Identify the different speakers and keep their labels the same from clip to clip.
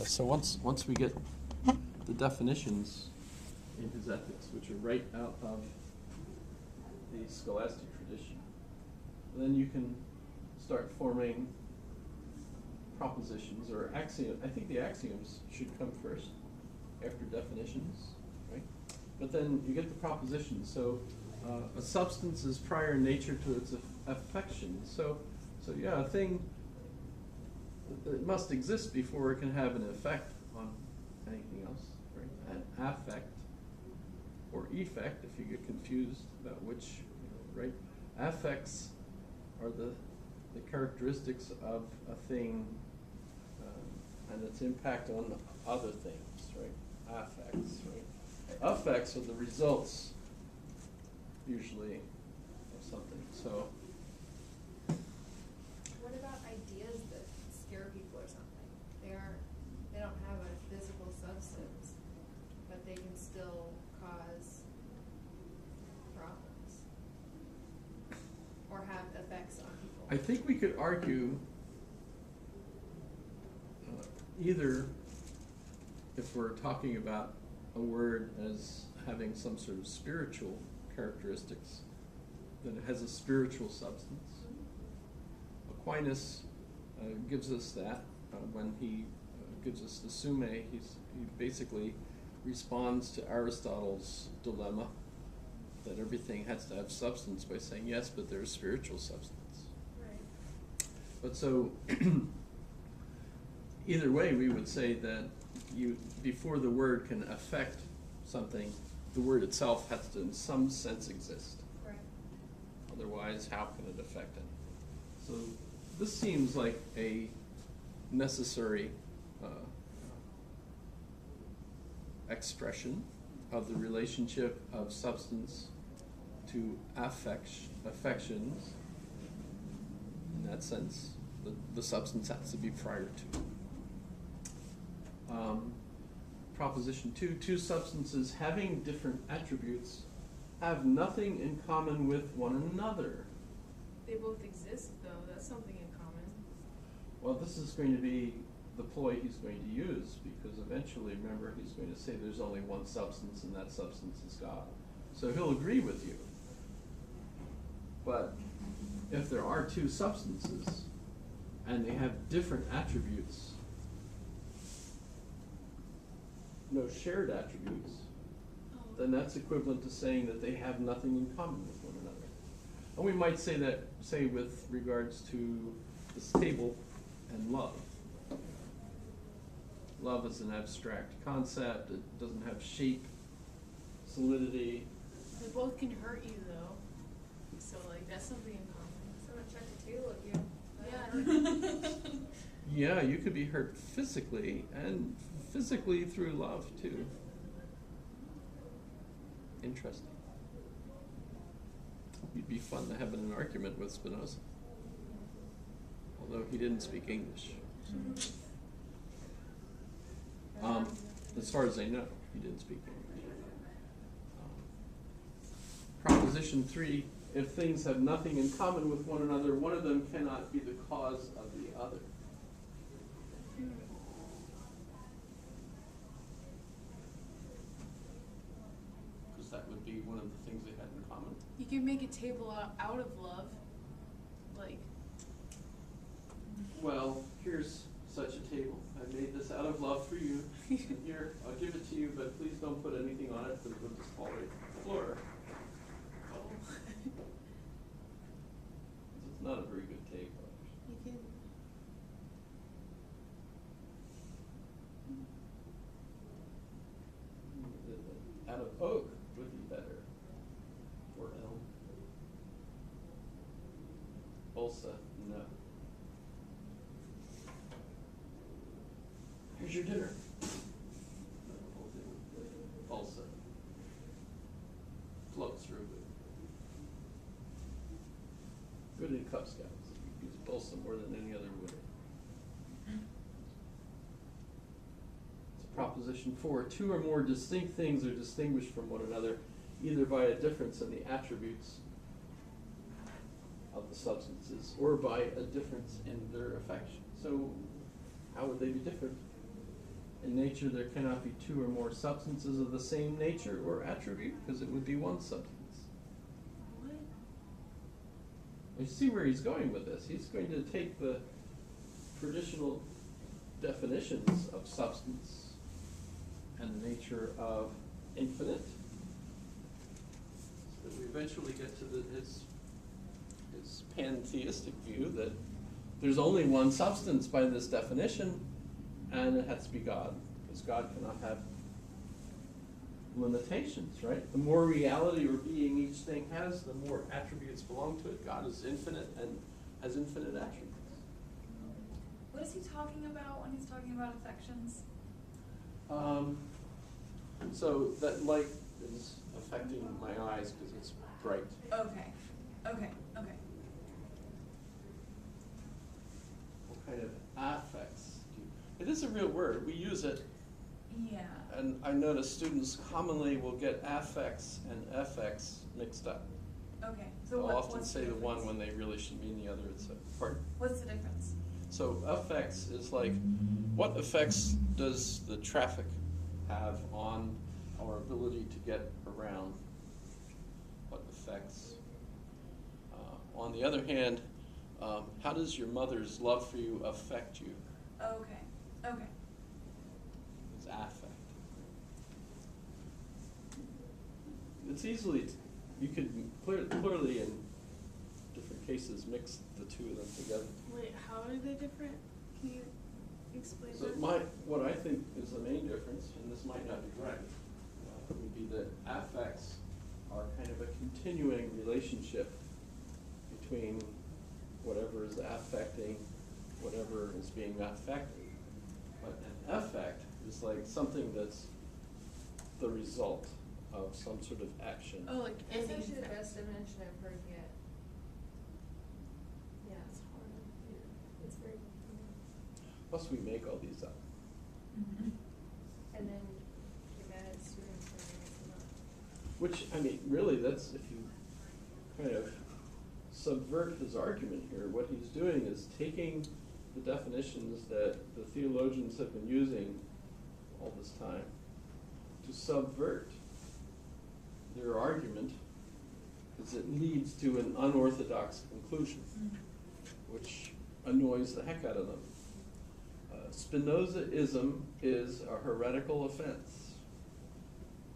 Speaker 1: So once we get the definitions in his ethics, which are right out of the scholastic tradition, then you can start forming propositions or axioms. I think the axioms should come first after definitions, right? But then you get the propositions. So a substance is prior in nature to its affection. So yeah, a thing, it must exist before it can have an effect on anything else, right? An affect or effect, if you get confused about which, right? Affects are the characteristics of a thing and its impact on other things, right? Affects, right? Affects are the results, usually, of something. So.
Speaker 2: What about ideas that scare people or something? They don't have a physical substance, but they can still cause problems or have effects on people.
Speaker 1: I think we could argue either if we're talking about a word as having some sort of spiritual characteristics, that it has a spiritual substance. Aquinas gives us that when he gives us the Summa. He basically responds to Aristotle's dilemma that everything has to have substance by saying yes, but there's spiritual substance.
Speaker 2: Right.
Speaker 1: But so either way, we would say that before the word can affect something, the word itself has to in some sense exist.
Speaker 2: Right.
Speaker 1: Otherwise, how can it affect anything? So this seems like a necessary expression of the relationship of substance to affections. In that sense, the substance has to be prior to. Proposition 2, two substances having different attributes have nothing in common with one another.
Speaker 2: They both exist, though. That's something in common.
Speaker 1: Well, this is going to be the ploy he's going to use, because eventually, remember, he's going to say there's only one substance, and that substance is God. So he'll agree with you. But if there are two substances, and they have different attributes, no shared attributes, then that's equivalent to saying that they have nothing in common with one another. And we might say that, say, with regards to this table and love. Love is an abstract concept. It doesn't have shape, solidity.
Speaker 3: They both can hurt you, though. So, like, that's something in common.
Speaker 2: Someone tried to table at you.
Speaker 3: Yeah.
Speaker 1: Yeah, you could be hurt physically, and physically through love, too. Interesting. It'd be fun to have an argument with Spinoza. Although he didn't speak English. So. As far as I know, he didn't speak English. Proposition 3, if things have nothing in common with one another, one of them cannot be the cause of the other. Because that would be one of the things they had in common.
Speaker 3: You can make a table out of love. Like.
Speaker 1: Well, here's such a table. I made this out of love for you. Here, I'll give it to you, but please don't put anything on it, because it'll just fall right to the floor. It's not a very good table.
Speaker 3: You can.
Speaker 1: Out of oak would be better. Or elm. Balsa, no. Here's your dinner. Balsa. Floats real good. Good in Cub Scouts. You use balsa more than any other wood. Proposition 4, two or more distinct things are distinguished from one another either by a difference in the attributes of the substances or by a difference in their affection. So how would they be different? In nature, there cannot be two or more substances of the same nature or attribute, because it would be one substance.
Speaker 3: What?
Speaker 1: You see where he's going with this. He's going to take the traditional definitions of substance and the nature of infinite, so that we eventually get to his pantheistic view that there's only one substance by this definition, and it has to be God, because God cannot have limitations, right? The more reality or being each thing has, the more attributes belong to it. God is infinite and has infinite attributes.
Speaker 4: What is he talking about when he's talking about affections?
Speaker 1: So that light is affecting my eyes because it's bright.
Speaker 4: Okay.
Speaker 1: What kind of affects do you? It is a real word. We use it,
Speaker 4: Yeah.
Speaker 1: and I notice students commonly will get affects and effects mixed up.
Speaker 4: Okay.
Speaker 1: They'll often
Speaker 4: what's
Speaker 1: say the one
Speaker 4: difference?
Speaker 1: when they really should mean the other. It's a pardon?
Speaker 4: What's the difference?
Speaker 1: So effects is like, what effects does the traffic have on our ability to get around? What effects? On the other hand, how does your mother's love for you affect you?
Speaker 4: Okay.
Speaker 1: It's affect. It's easily, you could clearly in different cases mix the two of them together.
Speaker 3: Wait, how are they different? Can you explain
Speaker 1: So
Speaker 3: that?
Speaker 1: what I think is the main difference, and this might not be right, would be that affects are kind of a continuing relationship between whatever is affecting whatever is being affected. But an affect is like something that's the result of some sort of action.
Speaker 3: Oh, like
Speaker 2: That's
Speaker 3: any
Speaker 2: actually the
Speaker 3: effect.
Speaker 2: best definition I've heard yet. Yeah, it's hard. It's very,
Speaker 1: Plus we make all these up.
Speaker 4: Mm-hmm.
Speaker 2: and then you're mad at students for mixing up.
Speaker 1: Which, I mean, really, that's, if you kind of subvert his argument here, what he's doing is taking the definitions that the theologians have been using all this time to subvert their argument, because it leads to an unorthodox conclusion, which annoys the heck out of them. Spinozaism is a heretical offense.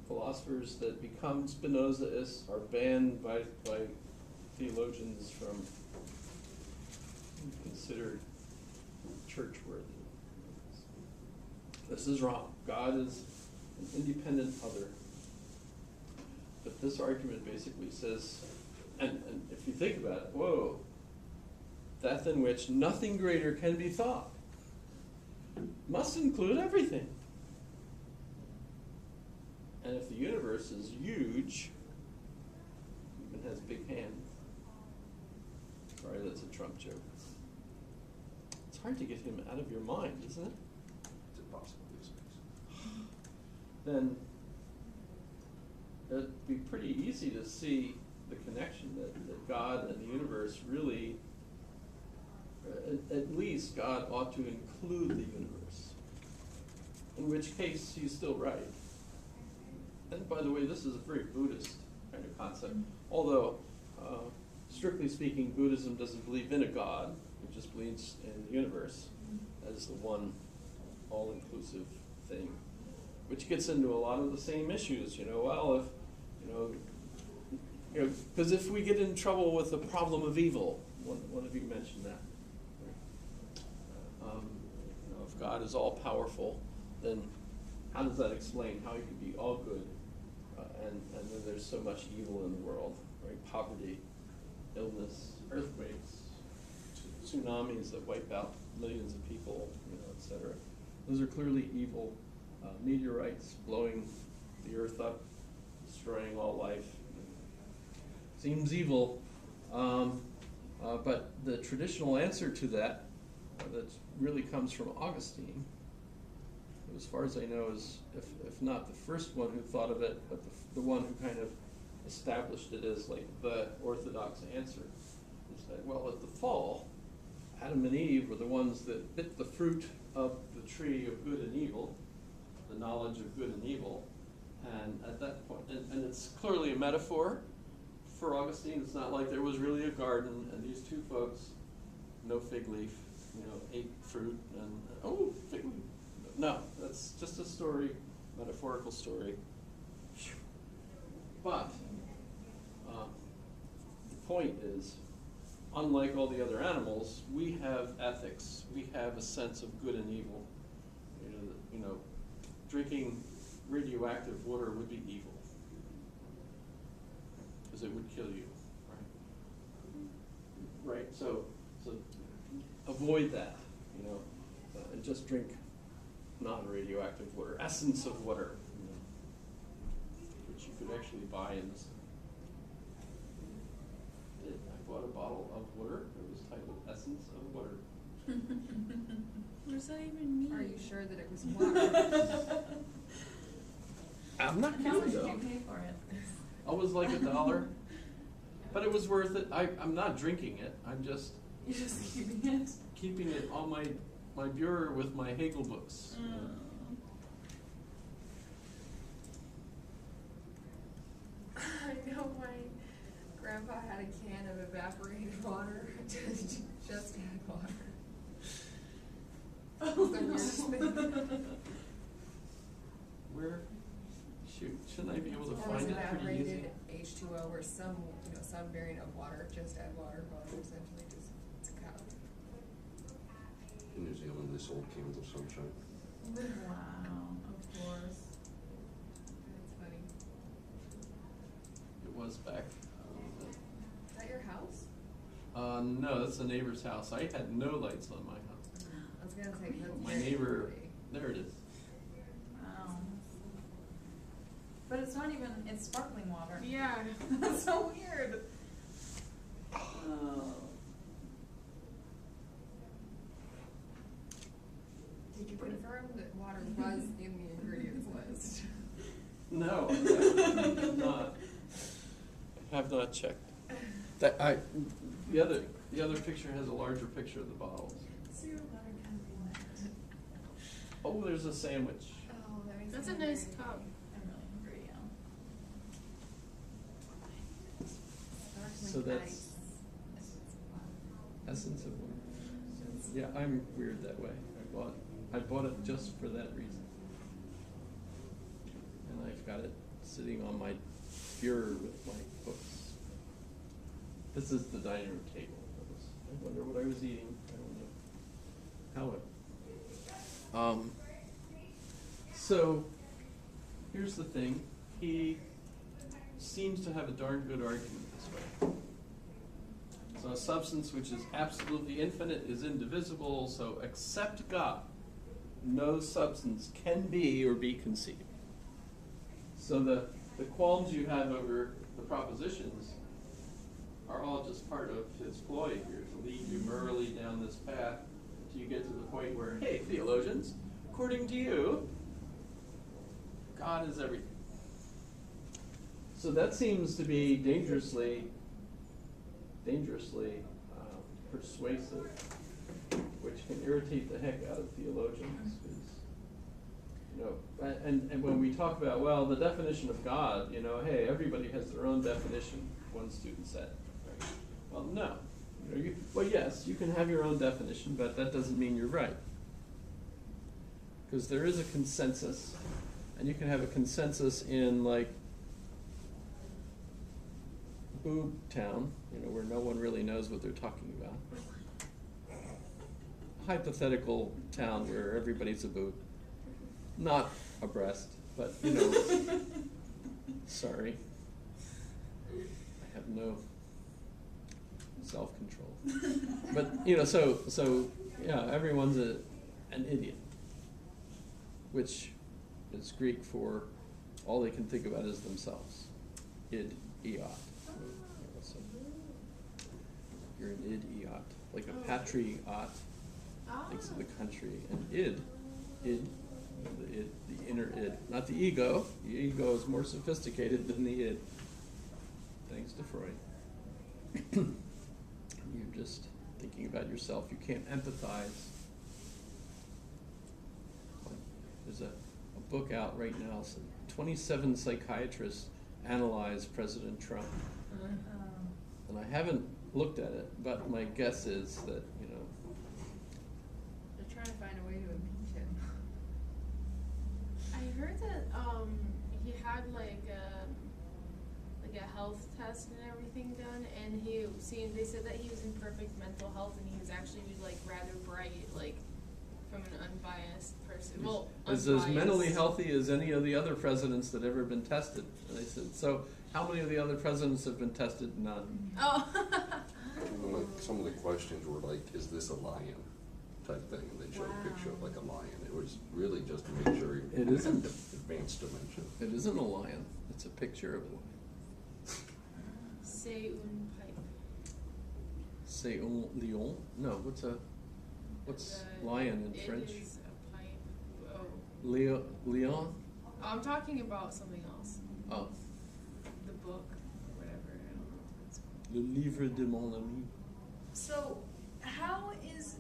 Speaker 1: Philosophers that become Spinozaists are banned by theologians from considered church-worthy. This is wrong. God is an independent other. But this argument basically says, and if you think about it, whoa, that than which nothing greater can be thought must include everything. And if the universe is huge, even has big hands. Sorry, that's a Trump joke. It's hard to get him out of your mind, isn't it?
Speaker 5: It's impossible these days.
Speaker 1: Then it'd be pretty easy to see the connection that God and the universe really, at least God ought to include the universe. In which case, he's still right. And by the way, this is a very Buddhist kind of concept. Although, strictly speaking, Buddhism doesn't believe in a God. It just believes in the universe as the one all-inclusive thing. Which gets into a lot of the same issues, well, if, because if we get in trouble with the problem of evil, one of you mentioned that. If God is all-powerful, then how does that explain how he could be all good, and then there's so much evil in the world, right? Poverty, illness, earthquakes, tsunamis that wipe out millions of people, et cetera. Those are clearly evil. Meteorites blowing the earth up, destroying all life. Seems evil, but the traditional answer to that really comes from Augustine, who, as far as I know, is, if not the first one who thought of it, but the one who kind of established it as like the orthodox answer, is that, well, at the fall, Adam and Eve were the ones that bit the fruit of the tree of good and evil, the knowledge of good and evil. And at that point, and it's clearly a metaphor for Augustine. It's not like there was really a garden and these two folks, no fig leaf, ate fruit and, oh, fig leaf. No, that's just a story, metaphorical story. But the point is, unlike all the other animals, we have ethics. We have a sense of good and evil. Drinking radioactive water would be evil because it would kill you, right? Right. So avoid that. And just drink non-radioactive water, essence of water, which you could actually buy in this. I bought a bottle of water. It was titled Essence of Water.
Speaker 3: What does that even mean?
Speaker 2: Are you sure that it was water?
Speaker 1: I'm not
Speaker 4: How much
Speaker 1: kidding
Speaker 4: did
Speaker 1: though.
Speaker 4: you pay for it?
Speaker 1: I was like $1, but it was worth it. I'm not drinking it. I'm just
Speaker 4: You're just keeping it?
Speaker 1: keeping it on my bureau with my Hegel books.
Speaker 2: I know my grandpa had a can of evaporated water, just had water.
Speaker 4: Oh,
Speaker 2: The weirdest
Speaker 4: no.
Speaker 2: thing.
Speaker 1: Where? Shoot, shouldn't I be able to
Speaker 2: Or was
Speaker 1: find it pretty easy?
Speaker 2: evaporated H2O or some variant of water, just add water, essentially just, it's a cup.
Speaker 5: In New Zealand, they sold cans of sunshine.
Speaker 4: Wow, of course.
Speaker 2: That's funny.
Speaker 1: It was back.
Speaker 2: Is that your house?
Speaker 1: No, that's the neighbor's house. I had no lights on my house.
Speaker 2: I was gonna say, that's
Speaker 1: My
Speaker 2: very
Speaker 1: neighbor,
Speaker 2: pretty.
Speaker 1: there it is.
Speaker 4: Wow. But it's not even, it's sparkling water.
Speaker 3: Yeah.
Speaker 4: That's so weird. Oh.
Speaker 2: Did you confirm that water was in the ingredients list?
Speaker 1: No, I have not. I have not checked. The other picture has a larger picture of the bottles.
Speaker 4: Zero butter can be met.
Speaker 1: Oh, there's a sandwich.
Speaker 2: Oh, that makes
Speaker 3: That's a
Speaker 2: me
Speaker 3: nice
Speaker 2: hungry.
Speaker 3: cup.
Speaker 4: I'm really hungry, yeah.
Speaker 1: So
Speaker 2: Sparkling
Speaker 1: that's-
Speaker 2: ice.
Speaker 1: Essence of water. Yeah, I'm weird that way. I bought it just for that reason. And I've got it sitting on my bureau with my books. This is the dining room table. I wonder what I was eating. I don't know. However. So, here's the thing. He seems to have a darn good argument this way. So a substance which is absolutely infinite is indivisible, so except God, no substance can be or be conceived. So the qualms you have over the propositions are all just part of his ploy here to lead you merrily down this path until you get to the point where, hey, theologians, according to you, God is everything. So that seems to be dangerously persuasive, which can irritate the heck out of theologians. 'Cause, and when we talk about, well, the definition of God, hey, everybody has their own definition, one student said. Right? Well, no. Well, yes, you can have your own definition, but that doesn't mean you're right. Because there is a consensus, and you can have a consensus in, like, Boob Town, where no one really knows what they're talking about. Hypothetical town where everybody's a boob. Not a breast, but, sorry. I have no self-control. But, so yeah, everyone's an idiot, which is Greek for all they can think about is themselves. Id, eot. So you're an id, eot. Like a patriot thinks of the country, and id, the inner id, not the ego. The ego is more sophisticated than the id. Thanks to Freud. You're just thinking about yourself. You can't empathize. There's a book out right now, 27 psychiatrists analyze President Trump. And I haven't looked at it, but my guess is that, you know,
Speaker 2: They're trying to find a way to impeach him.
Speaker 3: I heard that he had like a health test and everything done, and they said that he was in perfect mental health, and he was actually like rather bright, like from an unbiased person. Well,
Speaker 1: is as mentally healthy as any of the other presidents that ever been tested. And they said, so how many of the other presidents have been tested? None.
Speaker 3: Oh.
Speaker 5: Some of the questions were like, is this a lion type thing? And they showed a picture of like a lion. It was really just to make sure he
Speaker 1: It isn't.
Speaker 5: had advanced dementia.
Speaker 1: It isn't a lion. It's a picture of a lion.
Speaker 3: Say un pipe.
Speaker 1: C'est un lion? No, what's lion in French?
Speaker 3: It is a pipe. Oh.
Speaker 1: Lion?
Speaker 3: I'm talking about something else.
Speaker 1: Oh,
Speaker 3: The book, or whatever. I don't know what it's called.
Speaker 1: Le Livre de mon ami.
Speaker 4: So, how is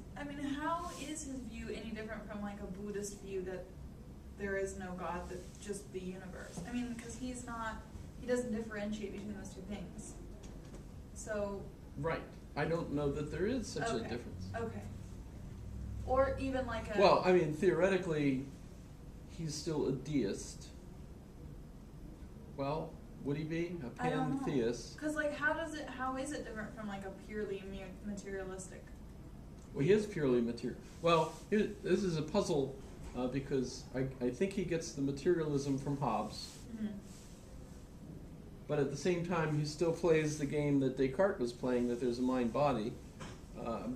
Speaker 4: his view any different from like a Buddhist view that there is no God, that just the universe? I mean, because he doesn't differentiate between those two things. So.
Speaker 1: Right. I don't know that there is such a
Speaker 4: Okay.
Speaker 1: difference.
Speaker 4: Okay. Or even like a.
Speaker 1: Well, I mean, theoretically, he's still a deist. Well, would he be a
Speaker 4: I don't know.
Speaker 1: pantheist?
Speaker 4: Because like, how is it different from like a purely materialistic?
Speaker 1: Well, he is purely material. Well, this is a puzzle because I think he gets the materialism from Hobbes,
Speaker 4: Mm-hmm.
Speaker 1: but at the same time, he still plays the game that Descartes was playing, that there's a mind-body.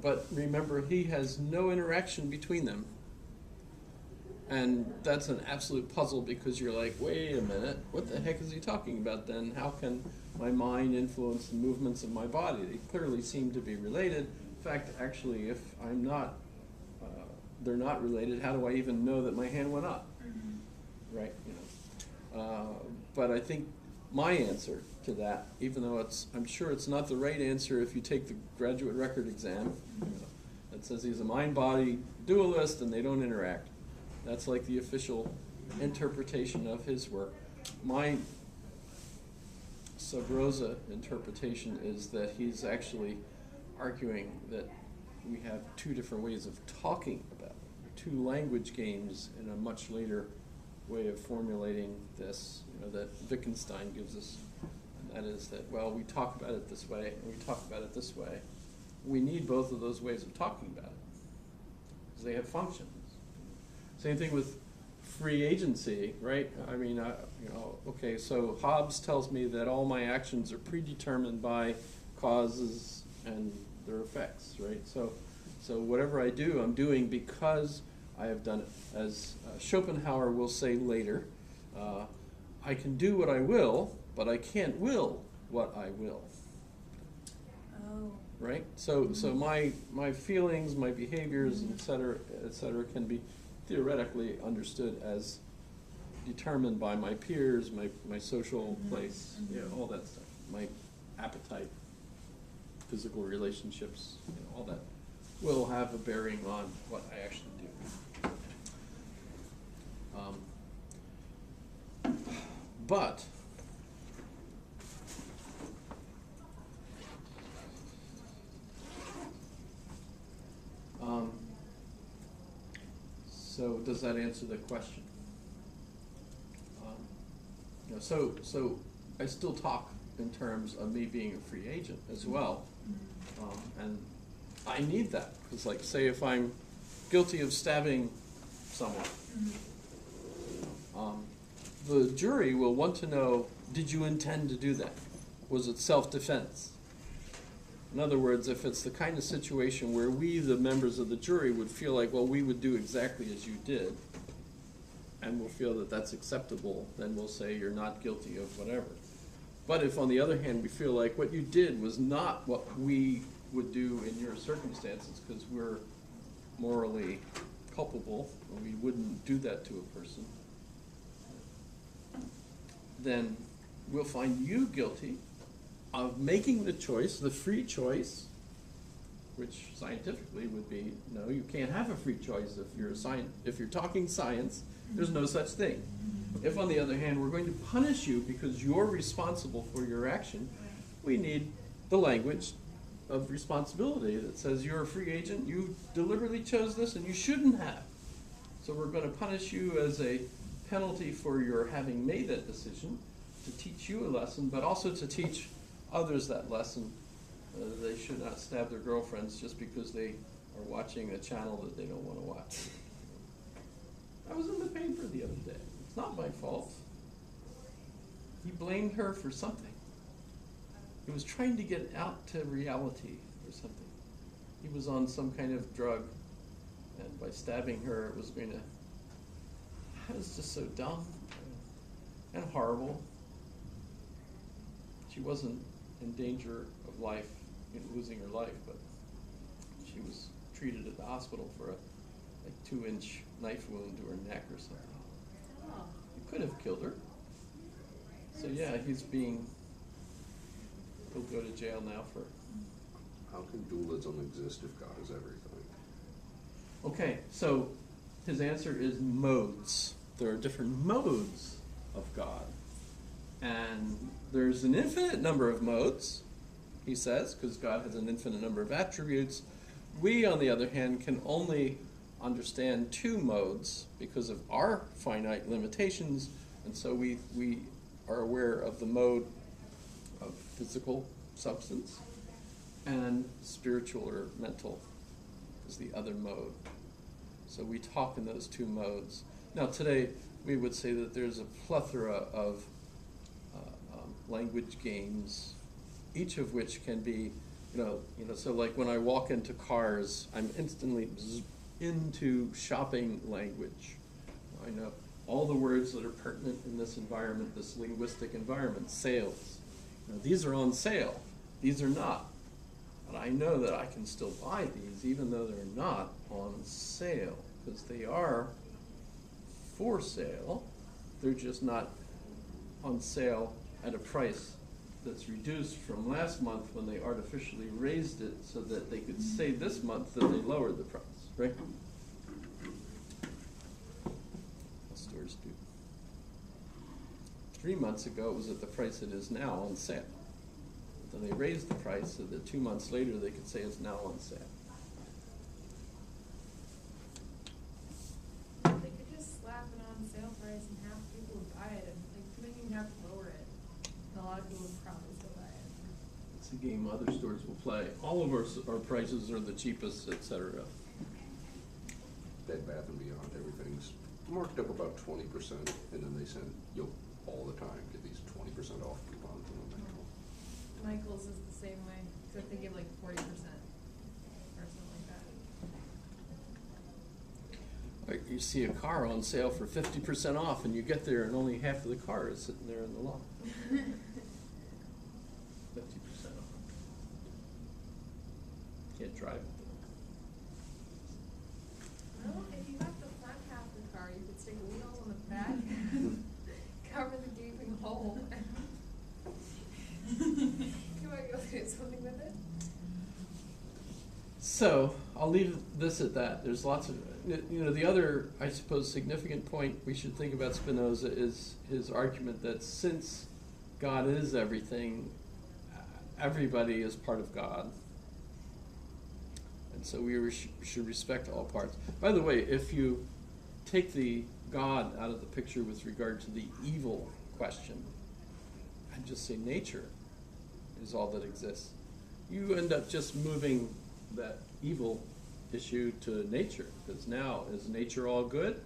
Speaker 1: But remember, he has no interaction between them. And that's an absolute puzzle because you're like, wait a minute, what the heck is he talking about then? How can my mind influence the movements of my body? They clearly seem to be related. In fact, actually, if I'm not, they're not related, how do I even know that my hand went up?
Speaker 4: Mm-hmm.
Speaker 1: Right? You know. But I think my answer to that, even though I'm sure it's not the right answer if you take the graduate record exam, you know, that says he's a mind-body dualist and they don't interact. That's like the official interpretation of his work. My sub rosa interpretation is that he's actually arguing that we have two different ways of talking about it, two language games in a much later way of formulating this, you know, that Wittgenstein gives us. And that is that, well, we talk about it this way and we talk about it this way. We need both of those ways of talking about it because they have functions. Same thing with free agency, right? I mean, you know, okay, so Hobbes tells me that all my actions are predetermined by causes and their effects, right? So whatever I do, I'm doing because I have done it. As Schopenhauer will say later, I can do what I will, but I can't will what I will.
Speaker 4: Oh.
Speaker 1: Right? So my feelings, my behaviors, et cetera, can be theoretically understood as determined by my peers, my social place, you know, all that stuff, my appetite, physical relationships, you know, all that will have a bearing on what I actually do. But so does that answer the question? You know, so I still talk in terms of me being a free agent as well, and I need that because, like, say if I'm guilty of stabbing someone, the jury will want to know: did you intend to do that? Was it self-defense? In other words, if it's the kind of situation where we, the members of the jury, would feel like, well, we would do exactly as you did, and we'll feel that that's acceptable, then we'll say you're not guilty of whatever. But if, on the other hand, we feel like what you did was not what we would do in your circumstances because we're morally culpable, and we wouldn't do that to a person, then we'll find you guilty of making the choice, the free choice, which scientifically would be, no, you can't have a free choice if you're talking science, there's no such thing. If, on the other hand, we're going to punish you because you're responsible for your action, we need the language of responsibility that says you're a free agent, you deliberately chose this, and you shouldn't have. So we're going to punish you as a penalty for your having made that decision, to teach you a lesson, but also to teach others that lesson. They should not stab their girlfriends just because they are watching a channel that they don't want to watch. I was in the paper the other day. It's not my fault. He blamed her for something. He was trying to get out to reality or something. He was on some kind of drug, and by stabbing her, it was going to... That was just so dumb and horrible. She wasn't in danger of life, losing her life, but she was treated at the hospital for a 2-inch knife wound to her neck or something.
Speaker 3: Oh.
Speaker 1: It could have killed her. So yeah, he'll go to jail now for...
Speaker 5: How can dualism exist if God is everything?
Speaker 1: Okay, so his answer is modes. There are different modes of God. And there's an infinite number of modes, he says, because God has an infinite number of attributes. We, on the other hand, can only understand 2 modes because of our finite limitations, and so we are aware of the mode of physical substance, and spiritual or mental is the other mode. So we talk in those 2 modes. Now today we would say that there's a plethora of language games, each of which can be, so like when I walk into cars, I'm instantly into shopping language. I know all the words that are pertinent in this environment, this linguistic environment. Sales. These are on sale. These are not. But I know that I can still buy these even though they're not on sale, because they are for sale. They're just not on sale at a price that's reduced from last month when they artificially raised it so that they could say this month that they lowered the price, right? Stores do. 3 months ago, it was at the price it is now on sale. Then they raised the price so that 2 months later they could say it's now on sale.
Speaker 2: They could just slap it on sale price and half people would buy it, and they wouldn't even have to lower it. And a lot of people would probably still buy it.
Speaker 1: It's a game other stores will play. All of our prices are the cheapest, etc.
Speaker 5: Bed Bath & Beyond, everything's marked up about 20%, and then they send, all the time, get these 20% off coupons on the Michael.
Speaker 2: Michael's is the same way, except they give like 40% or something like that.
Speaker 1: You see a car on sale for 50% off, and you get there and only half of the car is sitting there in the lot. 50% off. Can't drive it though.
Speaker 2: Well, if you got the front half of the car, you could stick wheels on the back, cover the gaping hole. You might be able to do something with it.
Speaker 1: So I'll leave this at that. There's lots of, the other, I suppose, significant point we should think about Spinoza is his argument that since God is everything, everybody is part of God. And so we should respect all parts. By the way, if you take the God out of the picture with regard to the evil question, I'd just say nature is all that exists. You end up just moving that evil issue to nature, because now, is nature all good?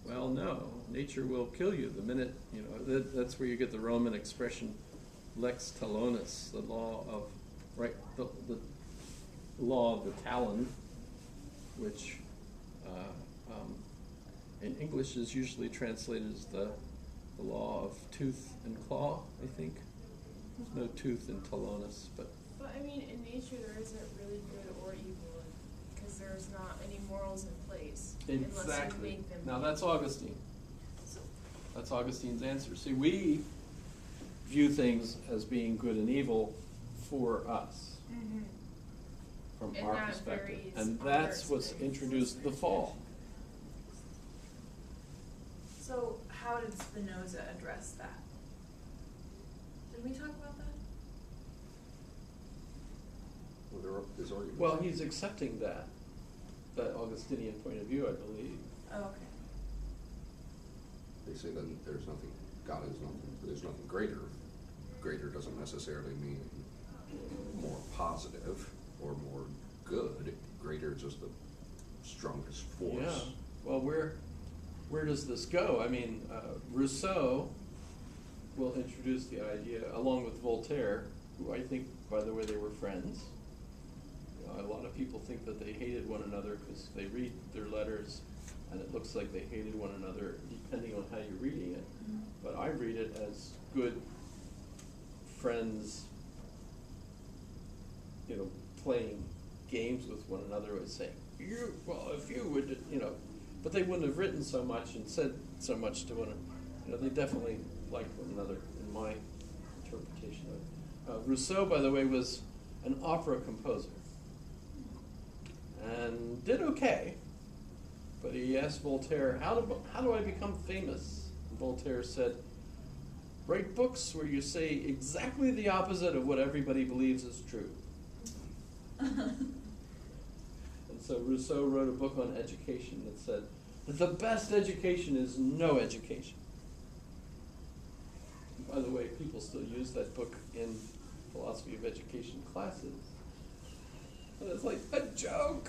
Speaker 1: Well, no. Nature will kill you the minute, that's where you get the Roman expression lex talionis, the law of, the law of the talon, which in English is usually translated as the law of tooth and claw, I think. There's no tooth in talionis, but...
Speaker 3: But I mean, in nature there isn't really good or evil, because there's not any morals in place. Unless you
Speaker 1: Exactly.
Speaker 3: make them.
Speaker 1: Now that's Augustine. That's Augustine's answer. See, we view things as being good and evil for us.
Speaker 3: Mhm.
Speaker 1: from
Speaker 3: And
Speaker 1: our
Speaker 3: that
Speaker 1: perspective.
Speaker 3: varies
Speaker 1: And
Speaker 3: on
Speaker 1: that's
Speaker 3: their
Speaker 1: what's
Speaker 3: experience.
Speaker 1: introduced the fall.
Speaker 4: So how did Spinoza address that? Did we talk about that?
Speaker 5: Well, there's arguments.
Speaker 1: Well, he's accepting that Augustinian point of view, I believe.
Speaker 4: Oh, okay.
Speaker 5: They say that there's nothing, there's nothing greater. Greater doesn't necessarily mean more positive or more good. Greater is just the strongest force.
Speaker 1: Yeah, well, where does this go? I mean, Rousseau will introduce the idea, along with Voltaire, who I think, by the way, they were friends. You know, a lot of people think that they hated one another because they read their letters and it looks like they hated one another, depending on how you're reading it. But I read it as good friends, you know, playing games with one another and saying, if you would, you know, but they wouldn't have written so much and said so much to one another. You know, they definitely liked one another, in my interpretation of it. Rousseau, by the way, was an opera composer and did okay, but he asked Voltaire, how do I become famous? And Voltaire said, write books where you say exactly the opposite of what everybody believes is true. And so Rousseau wrote a book on education that said that the best education is no education. By the way, people still use that book in philosophy of education classes. And it's like a joke,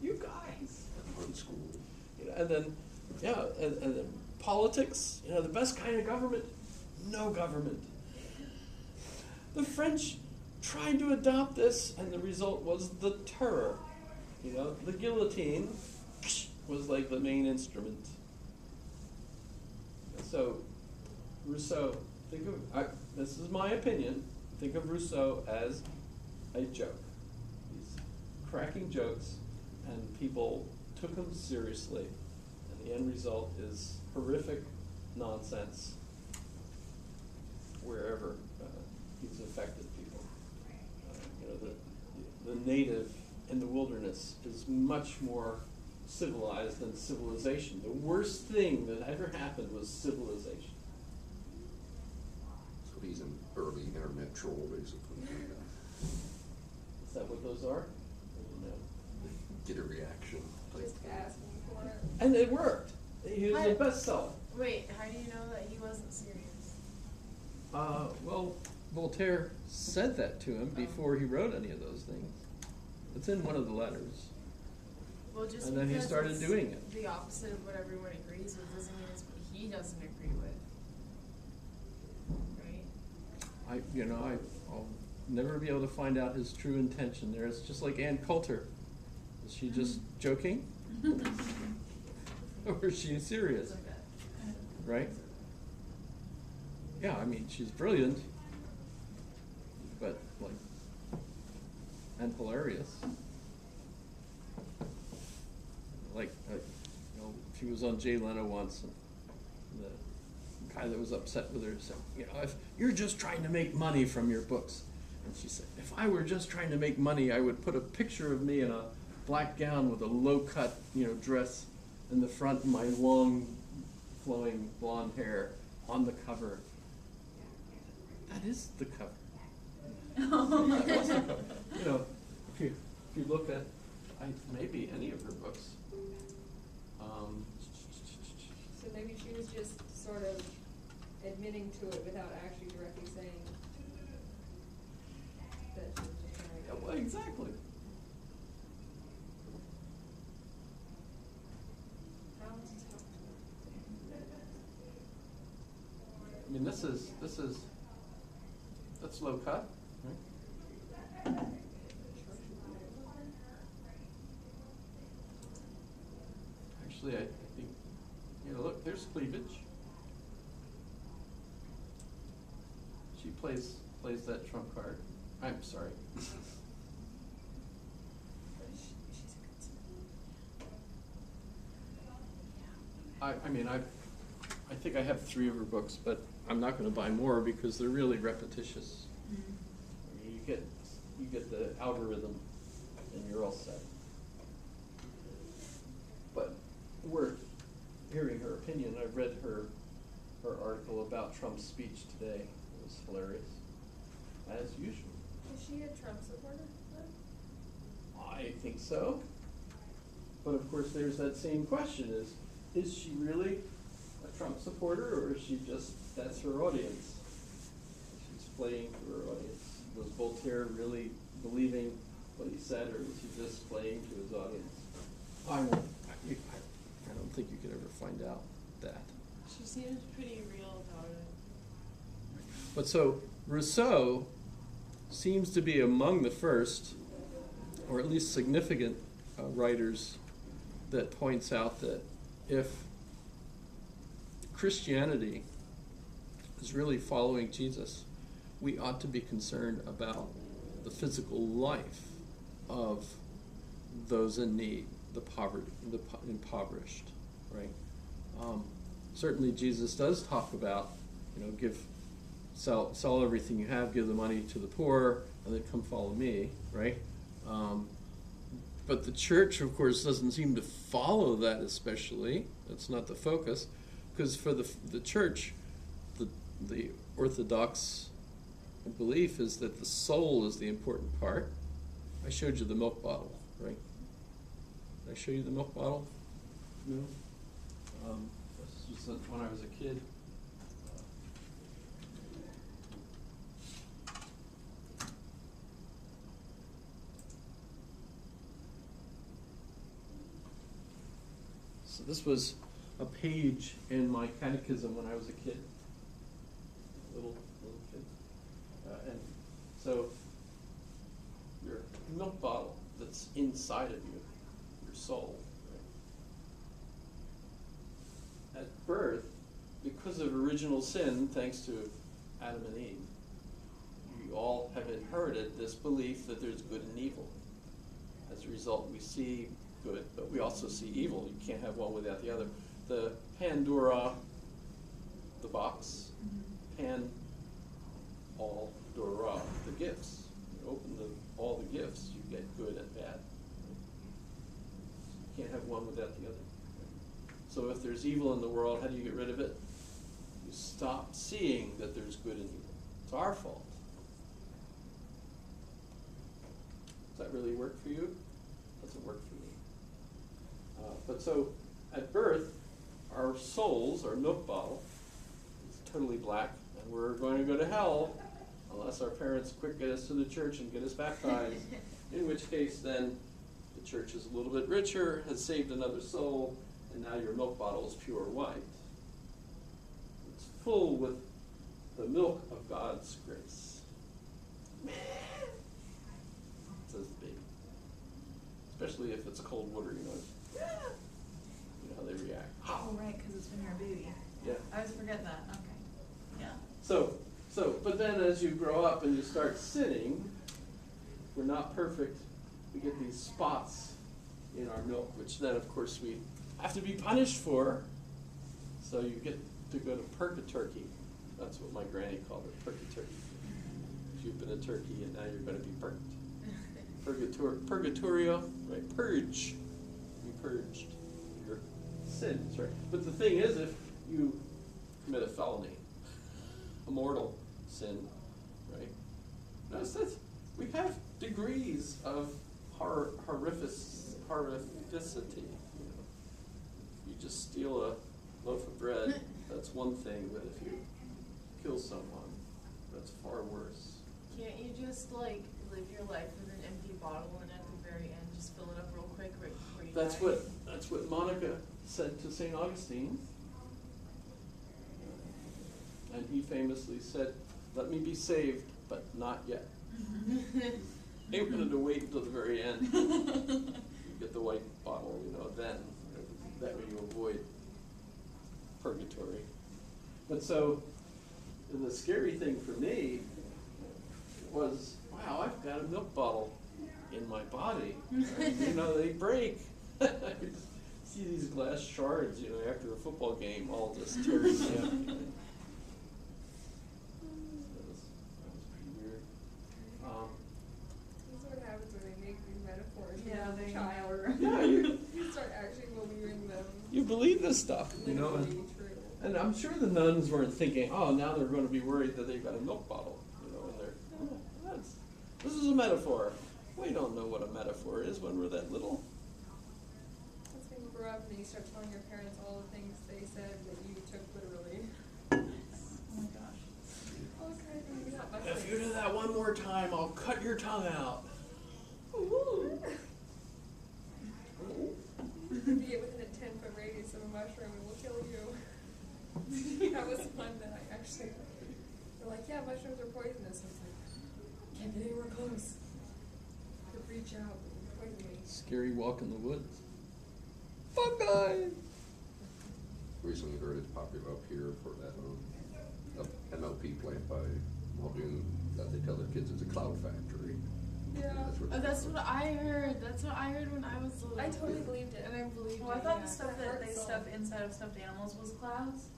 Speaker 1: you guys.
Speaker 5: Unschooled.
Speaker 1: You know, and then, yeah, and then politics, you know, the best kind of government, no government. The French tried to adopt this, and the result was the terror. You know, the guillotine was like the main instrument. So, Rousseau, this is my opinion, think of Rousseau as a joke. He's cracking jokes, and people took him seriously, and the end result is horrific nonsense wherever he's affected people. You know, the native in the wilderness is much more civilized than civilization. The worst thing that ever happened was civilization.
Speaker 5: So he's an early internet troll, basically.
Speaker 1: Is that what those are? I don't know.
Speaker 5: Get a reaction.
Speaker 2: Just asking for it.
Speaker 1: And it worked. He was a
Speaker 3: Hi.
Speaker 1: bestseller.
Speaker 3: Wait, how do you know that he wasn't serious?
Speaker 1: Well, Voltaire said that to him before he wrote any of those things. It's in one of the letters.
Speaker 3: Well, just
Speaker 1: And then he
Speaker 3: because
Speaker 1: started
Speaker 3: it's
Speaker 1: doing it.
Speaker 3: the opposite of what everyone agrees with doesn't mean it's what he doesn't agree with. Right?
Speaker 1: I'll never be able to find out his true intention there. It's just like Ann Coulter. Is she just joking? Or is she serious? Right? Yeah, I mean, she's brilliant, but like, and hilarious. Like, she was on Jay Leno once, and the guy that was upset with her said, if you're just trying to make money from your books. And she said, if I were just trying to make money, I would put a picture of me in a black gown with a low-cut, dress in the front, and my long, flowing blonde hair on the cover. That is the cover. That was the cover. If you look at maybe any of her books.
Speaker 2: So maybe she was just sort of admitting to it without actually directly saying that she was just trying
Speaker 1: Yeah,
Speaker 2: to.
Speaker 1: well, exactly.
Speaker 2: How tough to
Speaker 1: I mean, that's low cut, right? Actually, I think, look, there's cleavage. She plays that trump card. I'm sorry. I think I have 3 of her books, but I'm not going to buy more because they're really repetitious. I mean, you get the algorithm and you're all set. But worth hearing her opinion. I read her article about Trump's speech today. It was hilarious, as usual.
Speaker 2: Is she a Trump supporter then?
Speaker 1: I think so. But of course, there's that same question: is she really a Trump supporter, or is she just, that's her audience? She's playing to her audience. Was Voltaire really believing what he said, or was he just playing to his audience? I don't think you could ever find out that.
Speaker 3: She seems pretty real about it.
Speaker 1: But so Rousseau seems to be among the first, or at least significant writers that points out that if Christianity is really following Jesus, we ought to be concerned about the physical life of those in need, the impoverished, right? Certainly Jesus does talk about, sell everything you have, give the money to the poor, and then come follow me, right? But the church, of course, doesn't seem to follow that especially. That's not the focus, because for the church, the orthodox belief is that the soul is the important part. I showed you the milk bottle, right? Did I show you the milk bottle? No. This was when I was a kid. So this was a page in my catechism when I was a kid, little kid, and so your milk bottle that's inside of you, your soul, right? At birth, because of original sin, thanks to Adam and Eve, we all have inherited this belief that there's good and evil. As a result, we see good, but we also see evil. You can't have one without the other. The Pandora, the box, all Dora, the gifts. You open all the gifts, you get good and bad. You can't have one without the other. So if there's evil in the world, how do you get rid of it? You stop seeing that there's good and evil. It's our fault. Does that really work for you? Doesn't work for me. But so at birth, our souls, our milk bottle, is totally black, and we're going to go to hell unless our parents quick get us to the church and get us baptized, in which case then the church is a little bit richer, has saved another soul, and now your milk bottle is pure white. It's full with the milk of God's grace. Says the baby. Especially if it's cold water, you know how they react.
Speaker 4: Oh, right, because it's when you're a baby.
Speaker 1: Yeah.
Speaker 4: I always forget that. Okay. Yeah.
Speaker 1: So, but then as you grow up and you start sinning, we're not perfect. We get these spots in our milk, which then, of course, we have to be punished for. So you get to go to purgatory. That's what my granny called it, purgatory. You've been a turkey and now you're going to be purged. Purgatorio, right? Purge. Be purged. Your sins, right? But the thing is, if you commit a felony, a mortal sin, right? Notice that we have degrees of horrificity. You know, you just steal a loaf of bread, that's one thing, but if you kill someone, that's far worse.
Speaker 3: Can't you just live your life with an empty bottle and at the very end just fill it up real quick right before you die?
Speaker 1: That's what Monica said to St. Augustine. And he famously said, "Let me be saved, but not yet." He wanted to wait until the very end. You get the white bottle, then. That way you avoid purgatory. But so, the scary thing for me was, wow, I've got a milk bottle in my body. They break. I could see these glass shards, after a football game, all just tearing me up. That was pretty weird.
Speaker 2: This is what happens when they make these metaphors
Speaker 1: You know,
Speaker 2: Literally true.
Speaker 1: and I'm sure the nuns weren't thinking, oh, now they're going to be worried that they've got a milk bottle, you know, in there. Oh, this is a metaphor. We don't know what a metaphor is when we're that little.
Speaker 2: That's when you grow up and you start telling your parents all the things they said that you took literally.
Speaker 4: Oh my gosh.
Speaker 2: Okay, maybe not much
Speaker 1: If you do that one more time, I'll cut your tongue out. Ooh.
Speaker 2: Be within a 10-foot radius of a mushroom and will kill you. That was one that I actually, they're like, yeah, mushrooms are poisonous. I was like, can't get anywhere close. Could reach out and poison me.
Speaker 1: Scary walk in the woods. Fungi!
Speaker 5: Recently heard it's popular up here for that MLP plant by Muldoon, that they tell their kids it's a cloud factory.
Speaker 2: Yeah.
Speaker 3: That's what I heard. That's what I heard when I was little.
Speaker 2: I totally believed it.
Speaker 3: And I believed
Speaker 4: Well, I
Speaker 3: it.
Speaker 4: thought
Speaker 3: yeah.
Speaker 4: the stuff that they stuff inside of stuffed animals was clouds,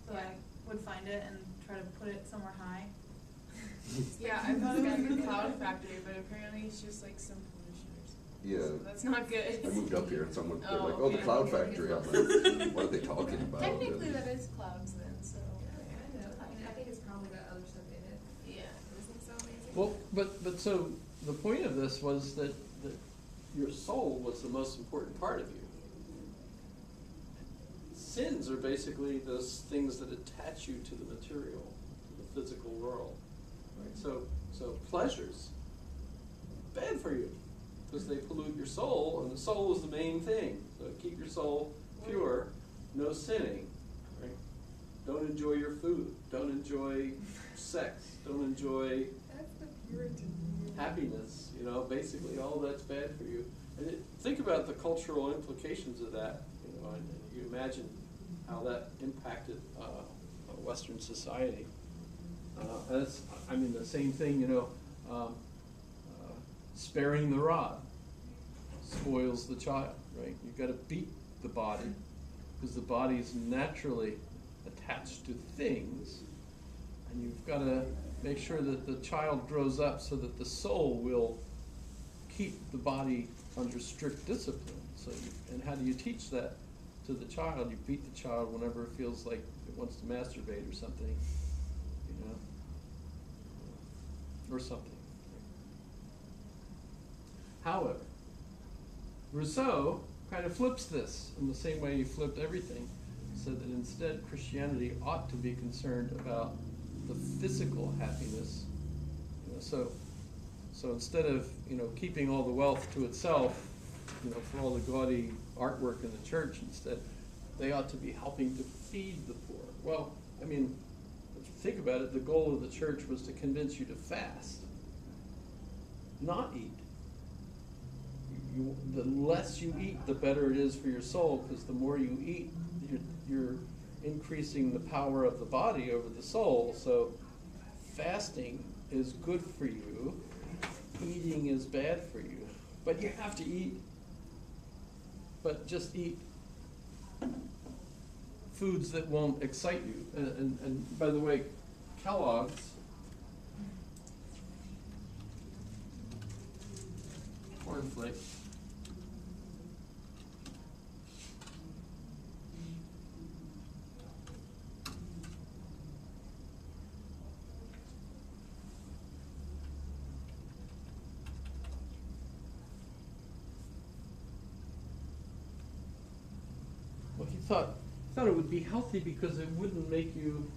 Speaker 4: so
Speaker 2: Yeah.
Speaker 4: I would find it and try to put it somewhere high.
Speaker 3: Yeah, I thought it was a cloud factory, but apparently it's just like some pollution or something.
Speaker 5: Yeah.
Speaker 3: So that's not good.
Speaker 5: I moved up here and someone, they're like,
Speaker 3: Oh,
Speaker 5: oh, the
Speaker 3: yeah.
Speaker 5: cloud factory. I'm like, what are they talking about?
Speaker 3: Technically, that is clouds then. So.
Speaker 2: I know. I mean, I think it's probably got other stuff in it.
Speaker 3: Yeah.
Speaker 2: It isn't so amazing.
Speaker 1: Well, but so the point of this was that your soul was the most important part of you. Sins are basically those things that attach you to the material, to the physical world. Right? So pleasures, bad for you, because they pollute your soul, and the soul is the main thing. So keep your soul pure, no sinning. Right? Don't enjoy your food. Don't enjoy sex. Don't enjoy
Speaker 2: That's the Puritan.
Speaker 1: happiness, you know, basically all that's bad for you. And think about the cultural implications of that, you know, and you imagine how that impacted Western society. And it's, I mean, the same thing, you know, sparing the rod spoils the child, right? You've got to beat the body because the body is naturally attached to things, and you've got to make sure that the child grows up so that the soul will keep the body under strict discipline. So, and how do you teach that to the child? You beat the child whenever it feels like it wants to masturbate or something, you know, or something. However, Rousseau kind of flips this in the same way he flipped everything, said that instead Christianity ought to be concerned about the physical happiness. You know, so instead of, you know, keeping all the wealth to itself, you know, for all the gaudy artwork in the church, instead they ought to be helping to feed the poor. Well, I mean, if you think about it, the goal of the church was to convince you to fast, not eat. The less you eat, the better it is for your soul, because the more you eat, you're increasing the power of the body over the soul. So fasting is good for you, eating is bad for you. But you have to eat, but just eat foods that won't excite you. And by the way, Kellogg's cornflakes. Well, he thought it would be healthy because it wouldn't make you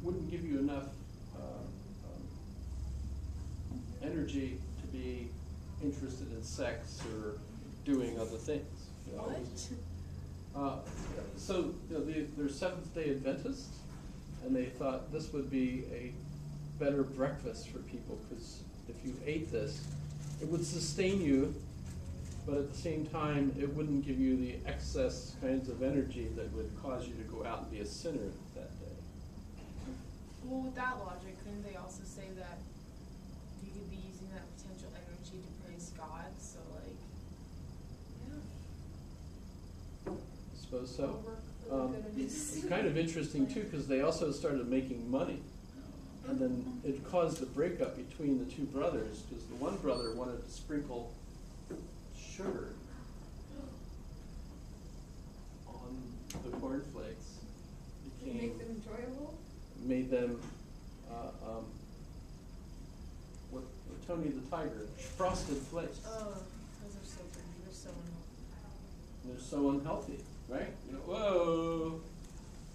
Speaker 1: wouldn't give you enough energy to be interested in sex or doing other things. You know, so you know, they're Seventh-day Adventists, and they thought this would be a better breakfast for people, because if you ate this, it would sustain you, but at the same time, it wouldn't give you the excess kinds of energy that would cause you to go out and be a sinner that day.
Speaker 3: Well, with that logic, couldn't they also say that you could be using that potential energy to praise God? So, like,
Speaker 1: I suppose so.
Speaker 2: Work for the good of
Speaker 1: It's
Speaker 2: his-
Speaker 1: kind of interesting too, because they also started making money And then it caused a breakup between the two brothers, because the one brother wanted to sprinkle sugar on the cornflakes.
Speaker 2: To make them enjoyable?
Speaker 1: Made them, what Tony the Tiger, frosted flakes.
Speaker 3: Oh, those are so pretty. They're so unhealthy.
Speaker 1: They're so unhealthy, right? You know, whoa.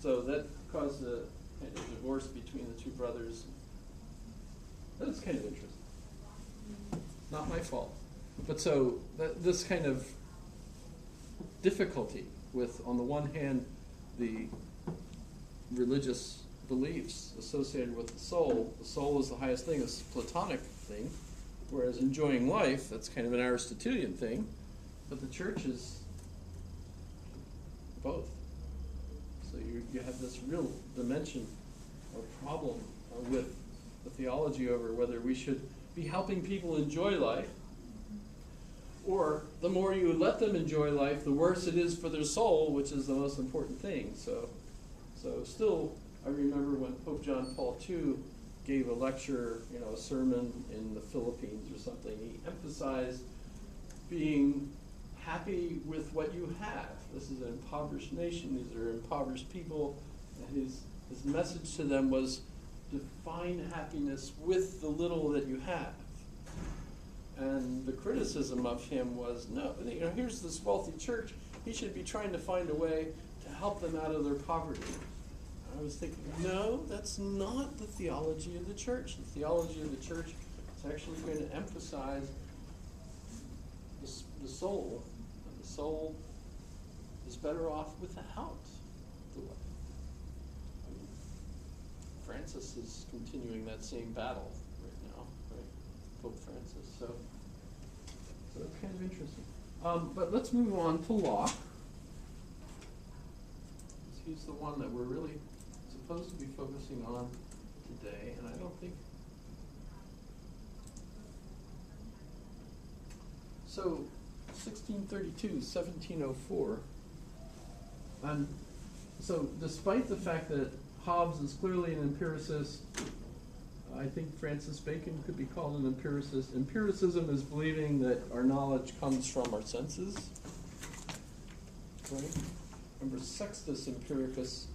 Speaker 1: So that caused a kind of divorce between the two brothers. That's kind of interesting. Not my fault. But so this kind of difficulty with, on the one hand, the religious beliefs associated with the soul is the highest thing, it's a Platonic thing, whereas enjoying life, that's kind of an Aristotelian thing, but the church is both. So you have this real dimension or problem with the theology over whether we should be helping people enjoy life, or the more you let them enjoy life, the worse it is for their soul, which is the most important thing. So still, I remember when Pope John Paul II gave a lecture, a sermon in the Philippines or something, he emphasized being happy with what you have. This is an impoverished nation, these are impoverished people, and his message to them was to find happiness with the little that you have. And the criticism of him was, no, here's this wealthy church, he should be trying to find a way to help them out of their poverty. I was thinking, no, that's not the theology of the church. The theology of the church is actually going to emphasize the soul, and the soul is better off without the wealth. Francis is continuing that same battle right now, right? Pope Francis. So that's kind of interesting. But let's move on to Locke. He's the one that we're really supposed to be focusing on today, and I don't think. So, 1632, 1704. So, despite the fact that Hobbes is clearly an empiricist, I think Francis Bacon could be called an empiricist. Empiricism is believing that our knowledge comes from our senses. Right? Remember, Sextus Empiricus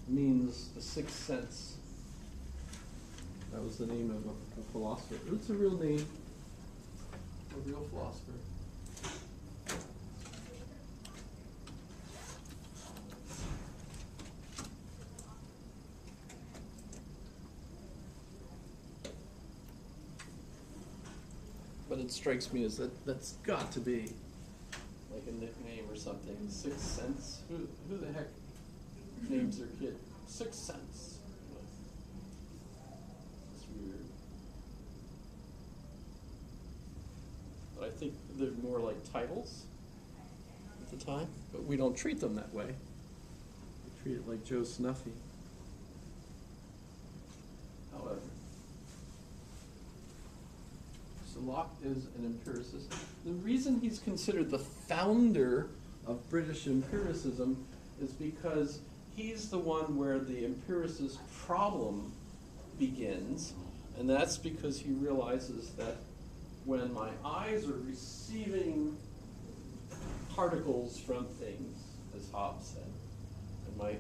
Speaker 1: means the sixth sense. That was the name of a philosopher. It's a real name, a real philosopher. But it strikes me as that's got to be like a nickname or something. Sixth Sense. Who the heck names their kid Sixth Sense? It's weird. But I think they're more like titles at the time, but we don't treat them that way. We treat it like Joe Snuffy. However, so Locke is an empiricist. The reason he's considered the founder of British empiricism is because he's the one where the empiricist problem begins, and that's because he realizes that when my eyes are receiving particles from things, as Hobbes said, and my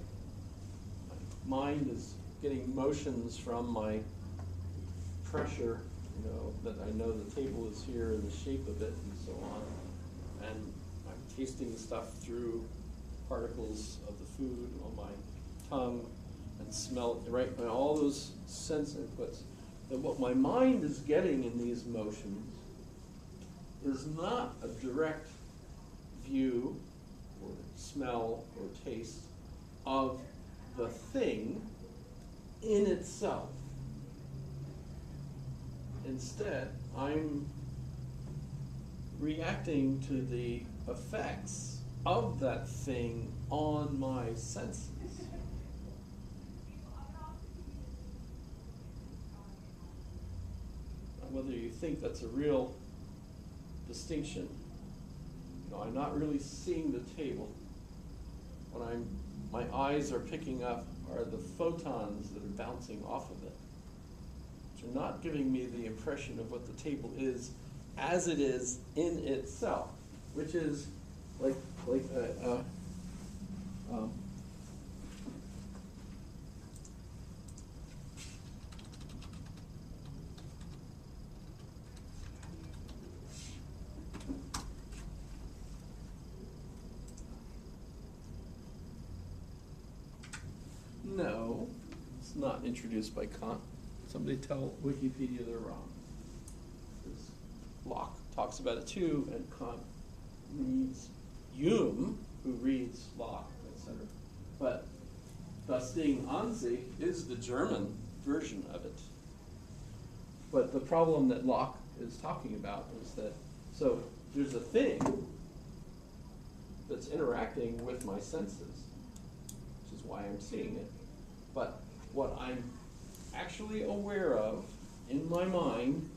Speaker 1: mind is getting motions from my pressure, that I know the table is here and the shape of it and so on, and I'm tasting stuff through particles of the food on my tongue and smell it, right? And all those sense inputs, that what my mind is getting in these motions is not a direct view or smell or taste of the thing in itself. Instead, I'm reacting to the effects of that thing on my senses. Whether you think that's a real distinction, I'm not really seeing the table. When my eyes are picking up are the photons that are bouncing off of it, which are not giving me the impression of what the table is as it is in itself, which is like no, it's not introduced by Kant. Somebody tell Wikipedia they're wrong. Because Locke talks about it too, and Kant reads Hume, who reads Locke, etc. But Das Ding an sich is the German version of it. But the problem that Locke is talking about is that, so there's a thing that's interacting with my senses, which is why I'm seeing it. But what I'm actually aware of in my mind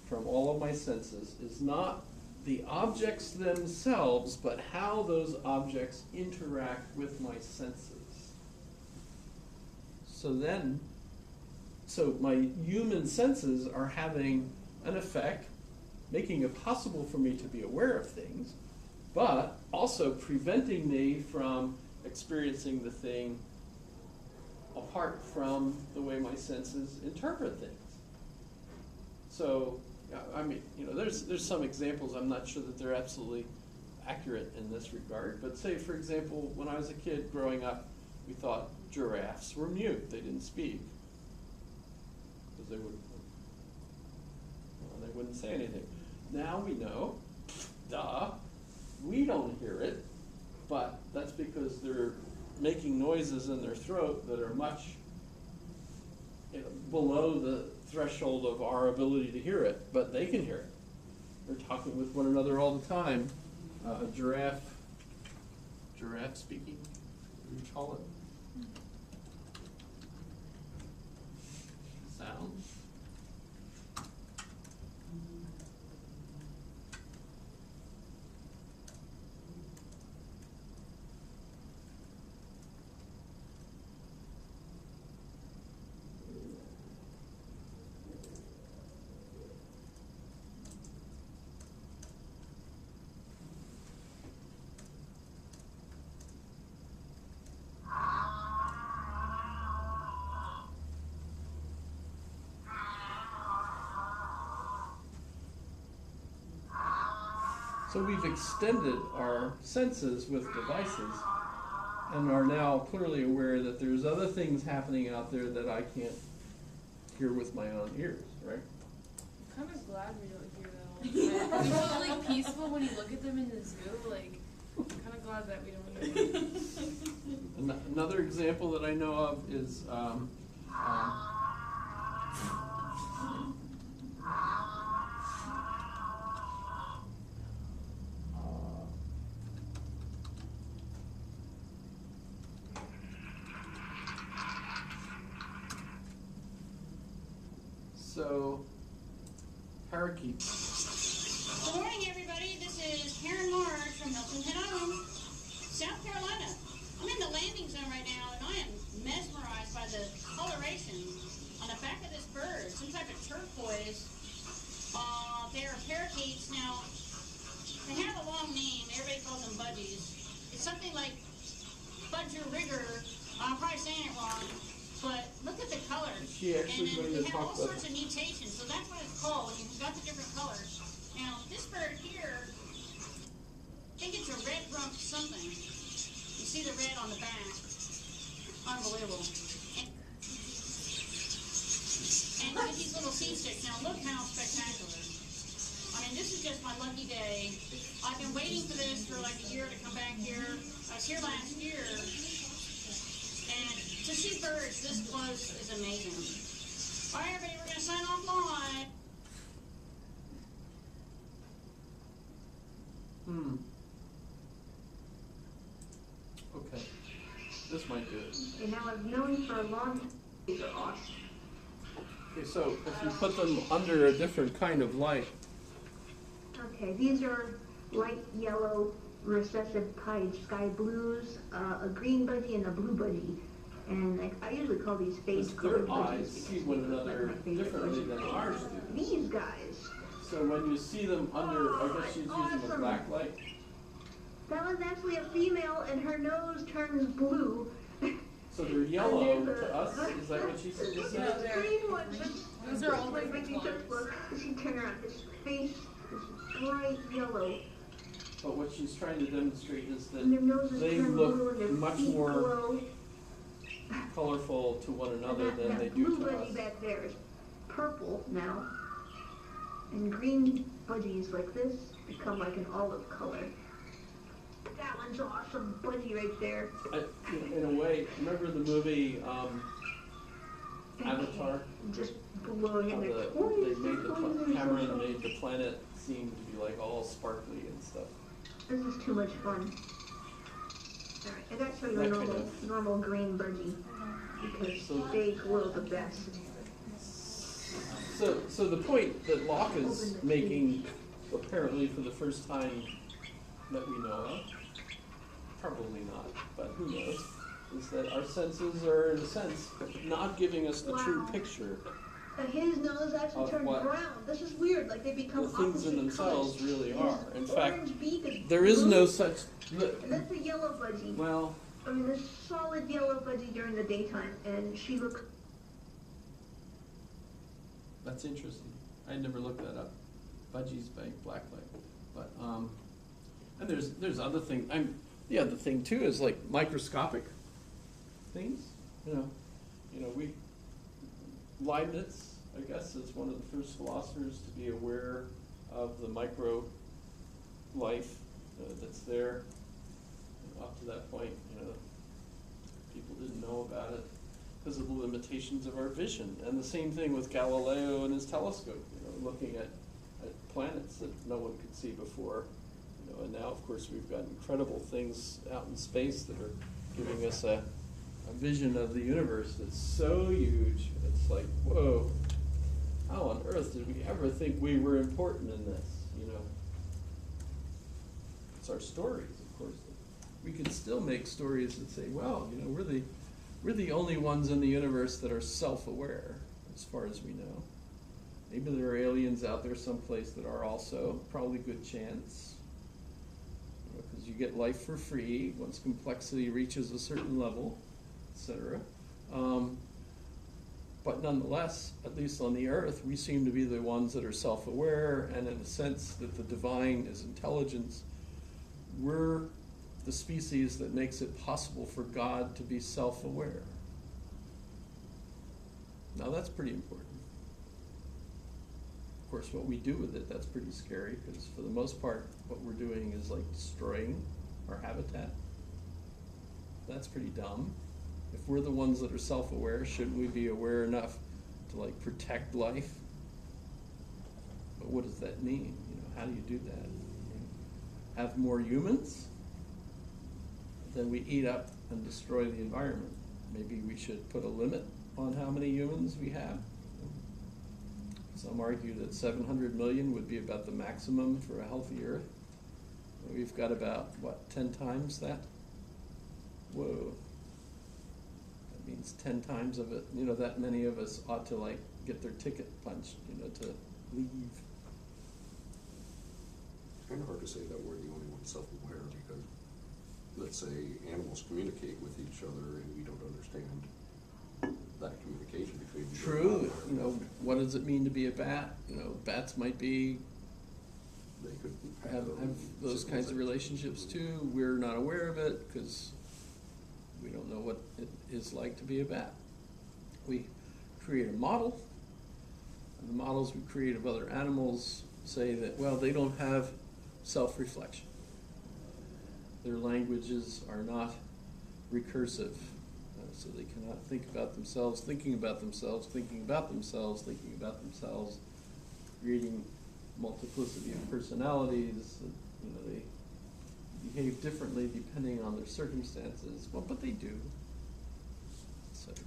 Speaker 1: from all of my senses is not the objects themselves, but how those objects interact with my senses. So my human senses are having an effect, making it possible for me to be aware of things, but also preventing me from experiencing the thing apart from the way my senses interpret things. So, I mean, there's some examples. I'm not sure that they're absolutely accurate in this regard, but say, for example, when I was a kid growing up, we thought giraffes were mute. They didn't speak because they wouldn't say anything. Now we know, duh, we don't hear it, but that's because they're making noises in their throat that are much below the threshold of our ability to hear it, but they can hear it. They're talking with one another all the time. A giraffe speaking, what do you call it? Sound. So we've extended our senses with devices and are now clearly aware that there's other things happening out there that I can't hear with my own ears, right?
Speaker 3: I'm kind of glad we don't hear that all the time. It's so like peaceful when you look at them in the zoo. Like, I'm kind of glad that we don't hear them.
Speaker 1: Another example that I know of is so parakeets.
Speaker 6: Good morning, everybody. This is Karen Marge from Hilton Head Island, South Carolina. I'm in the landing zone right now, and I am mesmerized by the coloration on the back of this bird. Some type of turquoise. They are parakeets. Now, they have a long name. Everybody calls them budgies. It's something like budgerigger. I'm probably saying it wrong. But look at the color.
Speaker 1: Is she actually
Speaker 6: and then
Speaker 1: going
Speaker 6: we
Speaker 1: to
Speaker 6: have
Speaker 1: talk
Speaker 6: all
Speaker 1: about
Speaker 6: sorts of mutations. So that's what it's called when you've got the different colors. Now, this bird here, I think it's a red rump something. You see the red on the back. Unbelievable. And look at these little seed sticks. Now, look how spectacular. I mean, this is just my lucky day. I've been waiting for this for like a year to come back here. I was here last year. And to see birds this close is amazing. All right, everybody, we're going to sign off live.
Speaker 1: Okay, this might do it.
Speaker 7: And now I've known for a long time these are awesome.
Speaker 1: Okay, so if you put them under a different kind of light,
Speaker 7: Okay, these are light yellow recessive pied sky blues, a green budgie and a blue budgie. And like, I usually call these
Speaker 1: Because
Speaker 7: phase colored
Speaker 1: their eyes
Speaker 7: budgies
Speaker 1: see one
Speaker 7: because
Speaker 1: another
Speaker 7: like my favorite
Speaker 1: differently
Speaker 7: budgie.
Speaker 1: than ours do.
Speaker 7: These guys,
Speaker 1: So when you see them under, I guess she's using a
Speaker 7: Awesome.
Speaker 1: black light.
Speaker 7: that one's actually a female and her nose turns blue.
Speaker 1: So they're yellow to us, is that what she just
Speaker 4: No,
Speaker 1: said?
Speaker 4: they're-
Speaker 7: Green one, but
Speaker 3: Those are all
Speaker 7: like,
Speaker 3: different
Speaker 7: if you just
Speaker 3: colors.
Speaker 7: look, she turn around, his face is bright yellow,
Speaker 1: But what she's trying to demonstrate is
Speaker 7: and their
Speaker 1: that
Speaker 7: noses
Speaker 1: they
Speaker 7: turn
Speaker 1: look
Speaker 7: blue, and their
Speaker 1: much
Speaker 7: feet
Speaker 1: more
Speaker 7: glow.
Speaker 1: colorful to one another
Speaker 7: And
Speaker 1: than they
Speaker 7: that
Speaker 1: do
Speaker 7: blue
Speaker 1: to
Speaker 7: budgie
Speaker 1: us.
Speaker 7: back there is purple now, and green budgies like this become like an olive color. That one's awesome budgie right there.
Speaker 1: In a way, remember the movie Avatar?
Speaker 7: Just glowing
Speaker 1: How
Speaker 7: in their
Speaker 1: they made
Speaker 7: toys.
Speaker 1: Cameron made the planet seem to be like all sparkly and stuff.
Speaker 7: This is too much fun. Alright, I gotta show you a
Speaker 1: That kind
Speaker 7: normal,
Speaker 1: of-
Speaker 7: normal green budgie, because
Speaker 1: So-
Speaker 7: they glow the best.
Speaker 1: So the point that Locke is making, apparently for the first time that we know of, probably not, but who knows, is that our senses are, in a sense, not giving us the true
Speaker 7: Wow.
Speaker 1: picture.
Speaker 7: His nose actually
Speaker 1: Of
Speaker 7: turned
Speaker 1: what
Speaker 7: brown. This is weird, like they become
Speaker 1: The things in
Speaker 7: opposite
Speaker 1: themselves
Speaker 7: colors.
Speaker 1: really
Speaker 7: His
Speaker 1: are. In fact,
Speaker 7: orange beak is
Speaker 1: there is
Speaker 7: blue,
Speaker 1: no such,
Speaker 7: and that's a yellow budgie.
Speaker 1: well,
Speaker 7: I mean, this solid yellow budgie during the daytime, and she looks.
Speaker 1: that's interesting. I never looked that up. Budgies by blacklight. But and there's other things. The other thing too is like microscopic things. We Leibniz, I guess, is one of the first philosophers to be aware of the micro life that's there. Up to that point, people didn't know about it because of the limitations of our vision. And the same thing with Galileo and his telescope, looking at planets that no one could see before. And now, of course, we've got incredible things out in space that are giving us a vision of the universe that's so huge. It's like, whoa, how on earth did we ever think we were important in this, It's our stories, of course. We could still make stories that say, well, we're the only ones in the universe that are self-aware, as far as we know. Maybe there are aliens out there someplace that are also, probably good chance. Because you get life for free once complexity reaches a certain level, etc. But nonetheless, at least on the earth, we seem to be the ones that are self-aware, and in the sense that the divine is intelligence, we're the species that makes it possible for God to be self-aware. Now that's pretty important. Of course, what we do with it, that's pretty scary, because for the most part, what we're doing is like destroying our habitat. That's pretty dumb. If we're the ones that are self-aware, shouldn't we be aware enough to like protect life? But what does that mean? How do you do that? Have more humans? Then we eat up and destroy the environment. Maybe we should put a limit on how many humans we have. Some argue that 700 million would be about the maximum for a healthy Earth. We've got about, 10 times that? Whoa. That means 10 times of it. That many of us ought to get their ticket punched, to leave.
Speaker 5: It's kind of hard to say that we're the only ones self-aware because, let's say, animals communicate with each other and we don't understand that communication between the
Speaker 1: True. What does it mean to be a bat? Bats might be
Speaker 5: they could
Speaker 1: have those kinds of relationships too. We're not aware of it because we don't know what it is like to be a bat. We create a model, and the models we create of other animals say that, well, they don't have self-reflection. Their languages are not recursive, so they cannot think about themselves, thinking about themselves, thinking about themselves, thinking about themselves, creating multiplicity of personalities. They behave differently depending on their circumstances, but they do, etc.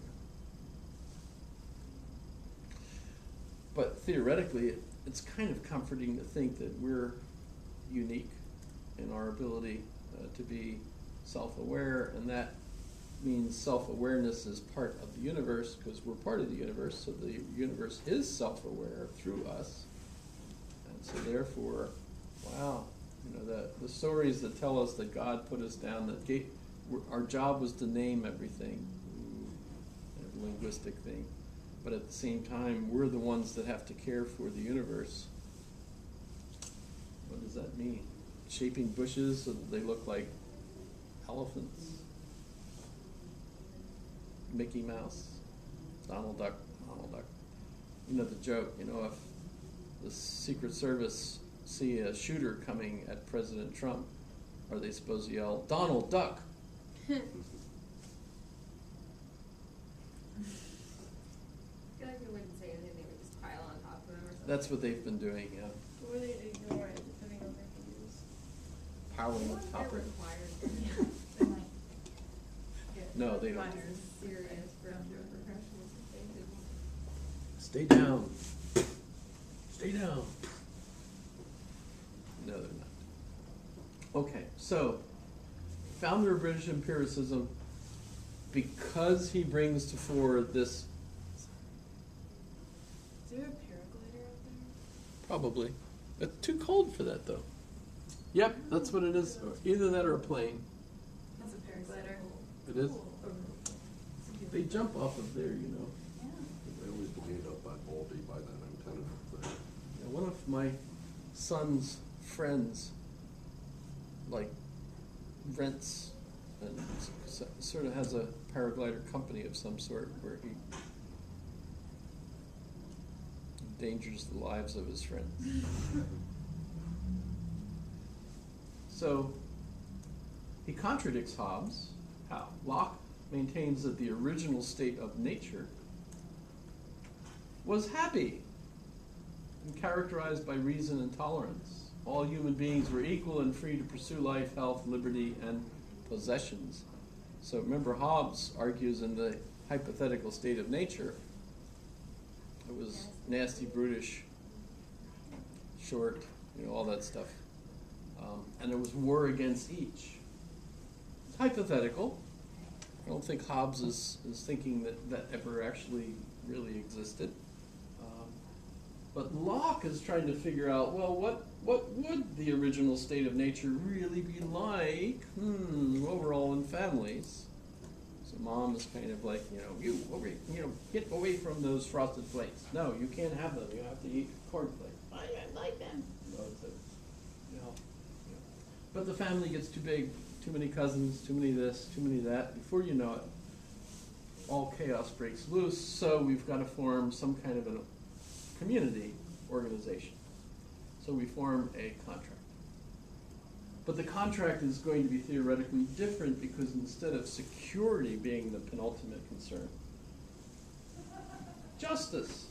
Speaker 1: But theoretically, it's kind of comforting to think that we're unique in our ability to be self-aware, and that means self-awareness is part of the universe, because we're part of the universe, so the universe is self-aware through us. And so therefore, wow, you know, the stories that tell us that God put us down, that our job was to name everything, a linguistic thing, but at the same time, we're the ones that have to care for the universe. What does that mean? Shaping bushes so that they look like elephants. Mickey Mouse, Donald Duck, Donald Duck. You know the joke, you know, if the Secret Service see a shooter coming at President Trump, are they supposed to yell, Donald Duck?
Speaker 2: I feel like we wouldn't say anything, they would just pile on top of them or something.
Speaker 1: That's what they've been doing, yeah.
Speaker 3: Or they ignore it, depending on their views.
Speaker 1: Piling
Speaker 2: I
Speaker 1: on
Speaker 2: wonder
Speaker 1: top
Speaker 2: if
Speaker 1: of
Speaker 2: they're
Speaker 1: it.
Speaker 2: required.
Speaker 4: They might get
Speaker 1: No, they don't.
Speaker 4: minors.
Speaker 2: Serious for professionals and things.
Speaker 1: Stay down. Stay down. No, they're not. Okay, so, founder of British empiricism, because he brings to fore this.
Speaker 3: Is there a paraglider out there?
Speaker 1: Probably. It's too cold for that, though. Yep, that's what it is. Either that or a plane.
Speaker 4: That's a paraglider.
Speaker 1: It is. They jump off of there, you know.
Speaker 4: Yeah.
Speaker 5: They always get up by Baldy by that antenna up there.
Speaker 1: Yeah, one of my son's friends, like, rents and sort of has a paraglider company of some sort where he endangers the lives of his friends. So, he contradicts Hobbes. How? Locke maintains that the original state of nature was happy and characterized by reason and tolerance. All human beings were equal and free to pursue life, health, liberty, and possessions. So remember, Hobbes argues in the hypothetical state of nature, it was nasty, brutish, short, you know, all that stuff. And there was war against each. It's hypothetical. I don't think Hobbes is thinking that ever actually really existed. But Locke is trying to figure out, well, what would the original state of nature really be like? Well, we're all in families. So mom is kind of like, get away from those frosted flakes. No, you can't have them. You have to eat cornflakes. I like them. No, it's But the family gets too big, too many cousins, too many this, too many that. Before you know it, all chaos breaks loose. So we've got to form some kind of a community organization. So we form a contract. But the contract is going to be theoretically different because instead of security being the penultimate concern, justice,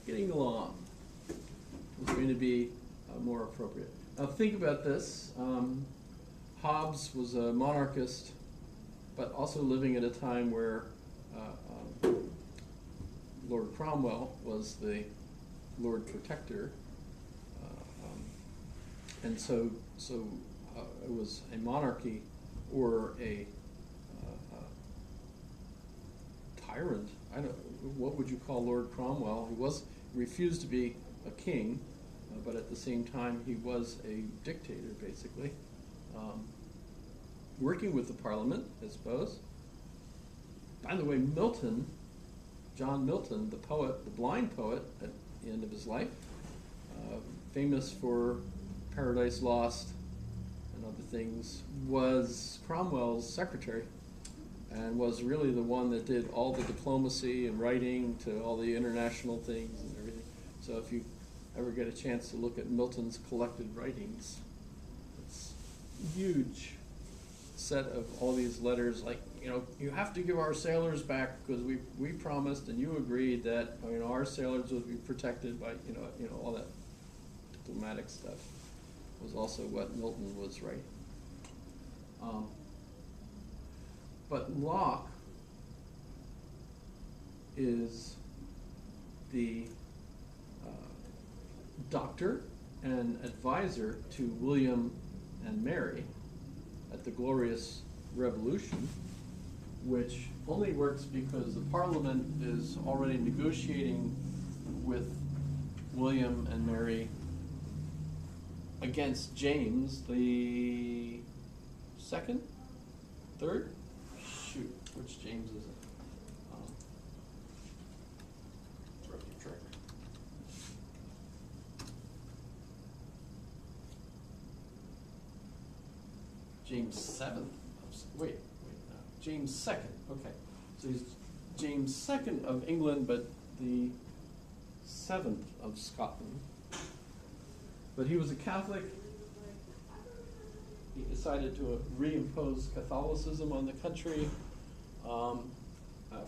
Speaker 1: getting along, is going to be more appropriate. Now think about this. Hobbes was a monarchist, but also living at a time where Lord Cromwell was the Lord Protector, and so it was a monarchy or a tyrant. I don't. What would you call Lord Cromwell? He refused to be a king, but at the same time he was a dictator, basically, working with the Parliament, I suppose. By the way, Milton. John Milton, the poet, the blind poet at the end of his life, famous for Paradise Lost and other things, was Cromwell's secretary and was really the one that did all the diplomacy and writing to all the international things and everything. So if you ever get a chance to look at Milton's collected writings, it's a huge set of all these letters, like, you have to give our sailors back because we promised and you agreed that our sailors would be protected by all that diplomatic stuff was also what Milton was writing. But Locke is the doctor and advisor to William and Mary at the Glorious Revolution. which only works because the Parliament is already negotiating with William and Mary against James the second, third? Shoot, which James is it?
Speaker 5: Rookie trick.
Speaker 1: James seventh. Wait, no. James second. Okay, so he's James second of England, but the seventh of Scotland. But he was a Catholic. He decided to reimpose Catholicism on the country.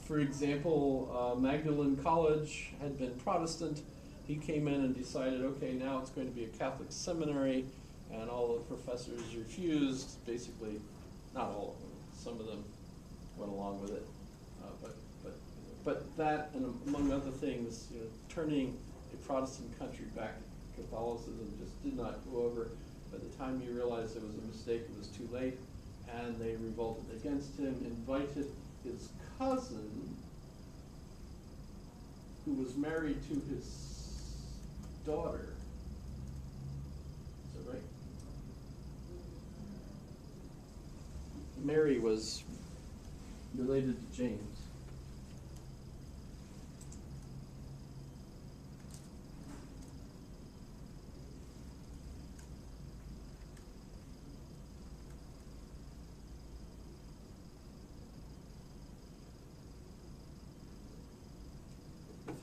Speaker 1: For example, Magdalen College had been Protestant. He came in and decided, okay, now it's going to be a Catholic seminary, and all the professors refused. Basically, not all of them. Some of them went along with it, but that, and among other things, turning a Protestant country back to Catholicism just did not go over. By the time he realized it was a mistake, it was too late, and they revolted against him, invited his cousin, who was married to his daughter. Is that right? Mary was related to James.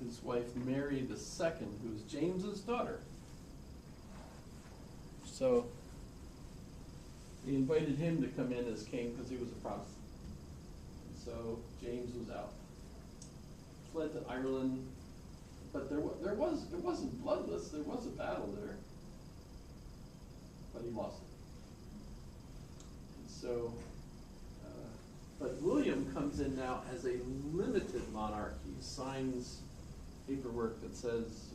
Speaker 1: His wife Mary the Second, who's James's daughter. So he invited him to come in as king because he was a Protestant. And so James was out. Fled to Ireland, but it wasn't bloodless. There was a battle there, but he lost it. And so, but William comes in now as a limited monarch. He signs paperwork that says,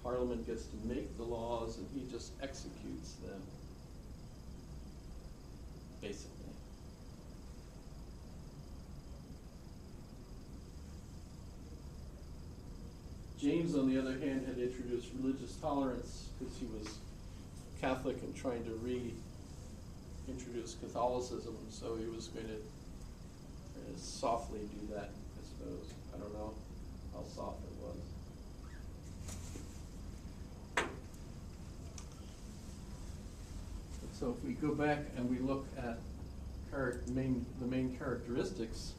Speaker 1: Parliament gets to make the laws and he just executes them, basically. James, on the other hand, had introduced religious tolerance because he was Catholic and trying to reintroduce Catholicism, so he was going to softly do that, I suppose. I don't know how soft it was. So if we go back and we look at the main characteristics,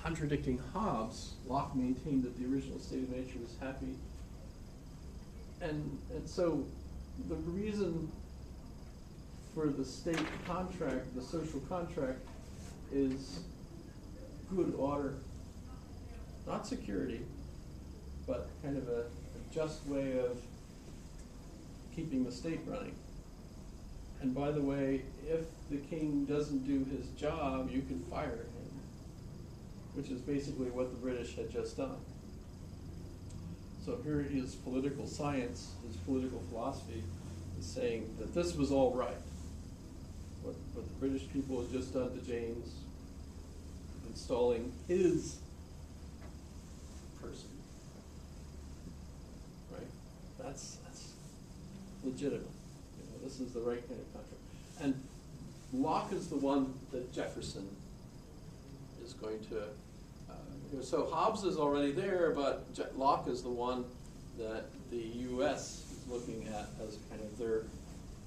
Speaker 1: contradicting Hobbes, Locke maintained that the original state of nature was happy. And so the reason for the state contract, the social contract, is good order. Not security, but kind of a just way of keeping the state running. And by the way, if the king doesn't do his job, you can fire him, which is basically what the British had just done. So here his political science, his political philosophy, is saying that this was all right. What the British people had just done to James, installing his person, right? That's legitimate. This is the right kind of contract. And Locke is the one that Jefferson is going to. So Hobbes is already there, but Locke is the one that the U.S. is looking at as kind of their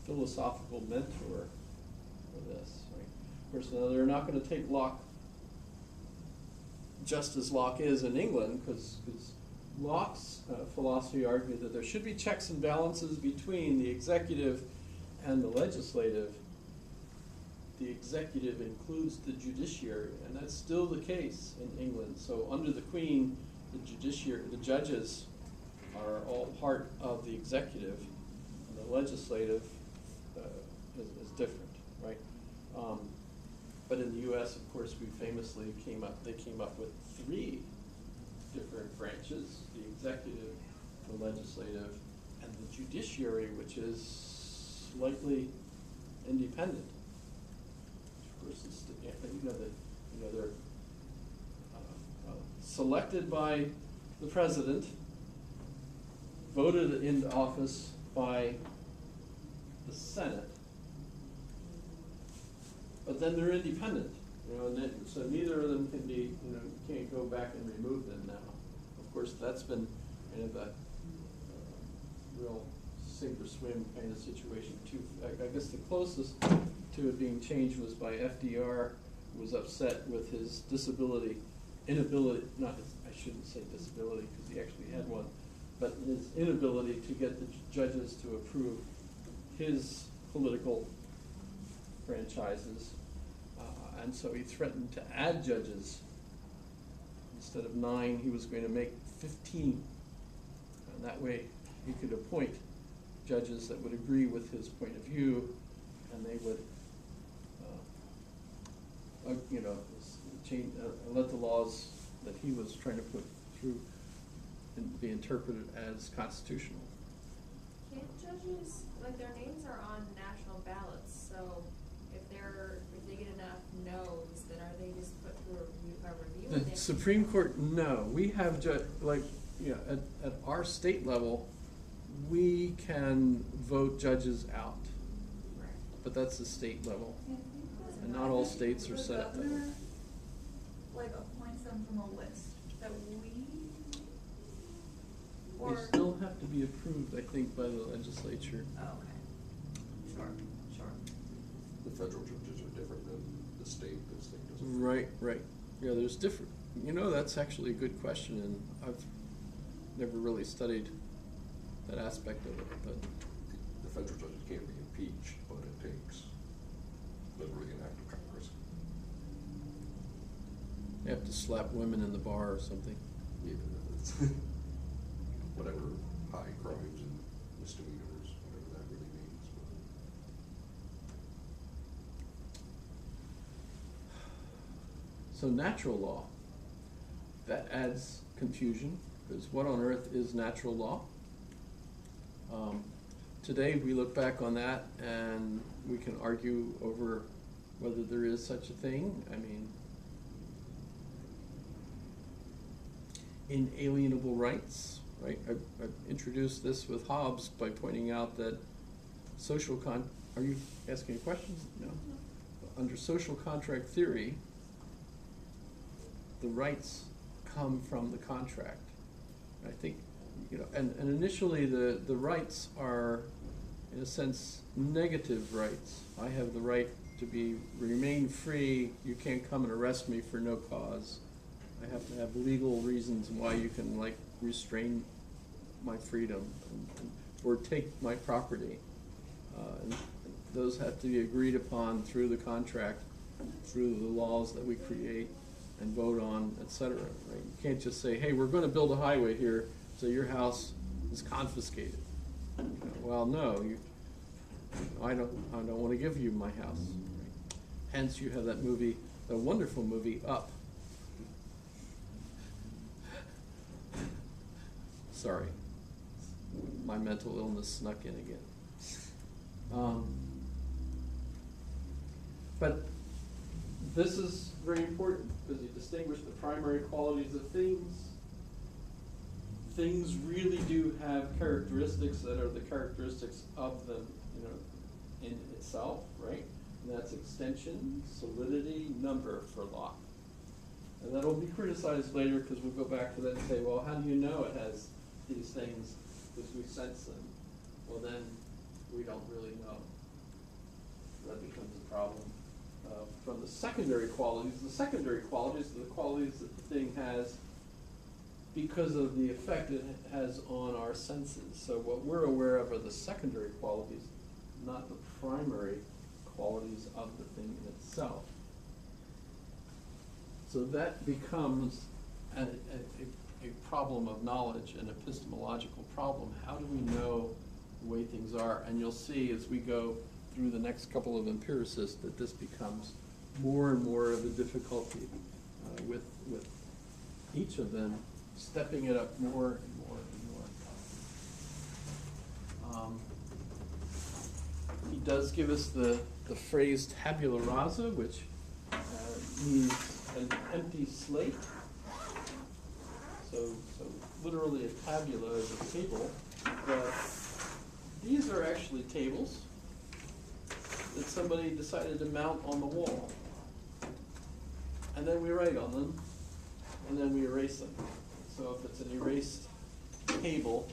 Speaker 1: philosophical mentor for this. Right? Of course, now they're not going to take Locke just as Locke is in England, because Locke's philosophy argued that there should be checks and balances between the executive and the legislative. The executive includes the judiciary, and that's still the case in England. So under the Queen, the judges are all part of the executive, and the legislative is different, right? But in the U.S., of course, they came up with 3 different branches: the executive, the legislative, and the judiciary, which is slightly independent. Of course, You know, they're selected by the president, voted into office by the Senate, but then they're independent, you know, and so neither of them can be, you know, you can't go back and remove them now. Of course, that's been kind of a real sink or swim kind of situation too. I guess the closest to it being changed was by FDR, who was upset with his inability, not his, I shouldn't say disability because he actually had one, but his inability to get the judges to approve his political franchises. And so he threatened to add judges. Instead of 9, he was going to make 15. And that way he could appoint judges that would agree with his point of view, and they would, you know, change, let the laws that he was trying to put through and be interpreted as constitutional.
Speaker 2: Can't judges, like their names are on national ballots, so if they get enough no's, then are they just put through a review?
Speaker 1: The Supreme Court, no. We have like, you know, at our state level, we can vote judges out,
Speaker 2: Right.
Speaker 1: but that's the state level.
Speaker 4: I think that
Speaker 1: And not all states are
Speaker 4: the
Speaker 1: set up that way.
Speaker 4: governor, like, appoints them from a list that we,
Speaker 1: They
Speaker 4: or.
Speaker 1: still have to be approved, I think, by the legislature.
Speaker 4: Oh, okay. Sure, sure.
Speaker 5: The federal judges are different than the state doesn't.
Speaker 1: Right, right. Yeah, there's different, you know, that's actually a good question, and I've never really studied that aspect of it, but.
Speaker 5: The federal judges can't be impeached, but it takes literally an act of Congress.
Speaker 1: You have to slap women in the bar or something.
Speaker 5: Yeah, it's whatever high crimes and misdemeanors, whatever that really means.
Speaker 1: So natural law, that adds confusion, because what on earth is natural law? Today, we look back on that and we can argue over whether there is such a thing. I mean, inalienable rights, right? I introduced this with Hobbes by pointing out that are you asking a question? No. Under social contract theory, the rights come from the contract. I think, you know, and initially the rights are, in a sense, negative rights. I have the right to remain free. You can't come and arrest me for no cause. I have to have legal reasons why you can, like, restrain my freedom or take my property. And those have to be agreed upon through the contract, through the laws that we create and vote on, et cetera, right? You can't just say, hey, we're going to build a highway here, so your house is confiscated. You know, well, no, I don't want to give you my house. Right? Hence, you have that movie, the wonderful movie Up. Sorry, my mental illness snuck in again. But this is very important because you distinguish the primary qualities of things. Things really do have characteristics that are the characteristics of them, you know, in itself, right? And that's extension, solidity, number for law. And that'll be criticized later because we'll go back to that and say, well, how do you know it has these things because we sense them? Well, then we don't really know. That becomes a problem. From the secondary qualities are the qualities that the thing has because of the effect it has on our senses. So what we're aware of are the secondary qualities, not the primary qualities of the thing in itself. So that becomes a problem of knowledge, an epistemological problem. How do we know the way things are? And you'll see as we go through the next couple of empiricists that this becomes more and more of a difficulty with each of them stepping it up more and more and more. He does give us the phrase tabula rasa, which means an empty slate. So literally a tabula is a table, but these are actually tables that somebody decided to mount on the wall. And then we write on them, and then we erase them. So if it's an erased table,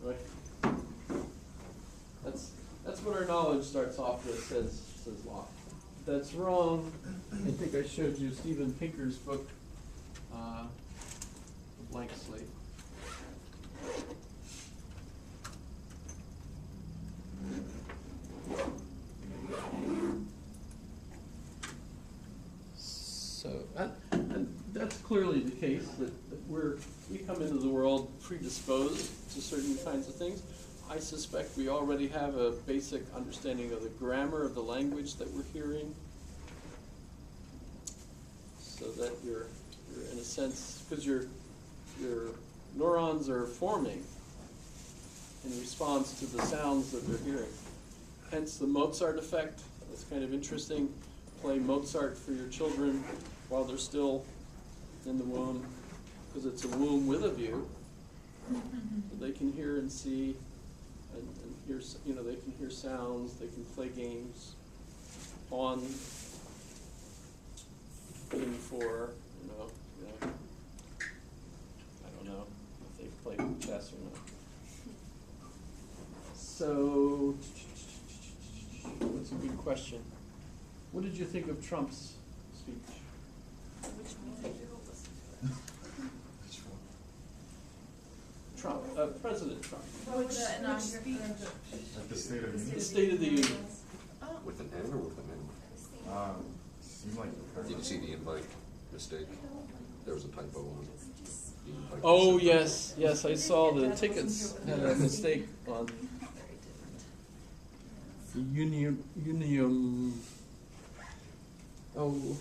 Speaker 1: right? That's what our knowledge starts off with, says Locke. That's wrong. I think I showed you Steven Pinker's book, The Blank Slate. So, and that's clearly the case, that we come into the world predisposed to certain kinds of things. I suspect we already have a basic understanding of the grammar of the language that we're hearing, so that you're in a sense, because your neurons are forming in response to the sounds that they're hearing. Hence the Mozart effect. That's kind of interesting. Play Mozart for your children while they're still in the womb, because it's a womb with a view. So they can hear and see, and hear, they can hear sounds, they can play games on, in, for, I don't know if they play chess or not. So, that's a good question. What did you think of Trump's speech? Trump, President Trump.
Speaker 4: Which speech?
Speaker 8: At the State of the
Speaker 1: The
Speaker 8: Union.
Speaker 1: State of the Union.
Speaker 5: With an N or with an N?
Speaker 8: Seemed like.
Speaker 5: Did you see the invite mistake? There was a typo on the invite.
Speaker 1: Oh, yes, I saw the tickets had a mistake on the Unium. Oh.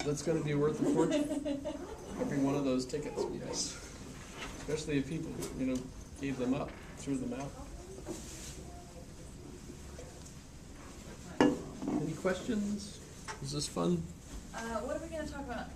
Speaker 1: That's gonna be worth a fortune. Every one of those tickets, yes. Especially if people, gave them up, threw them out. Any questions? Is this fun?
Speaker 4: What are we gonna talk about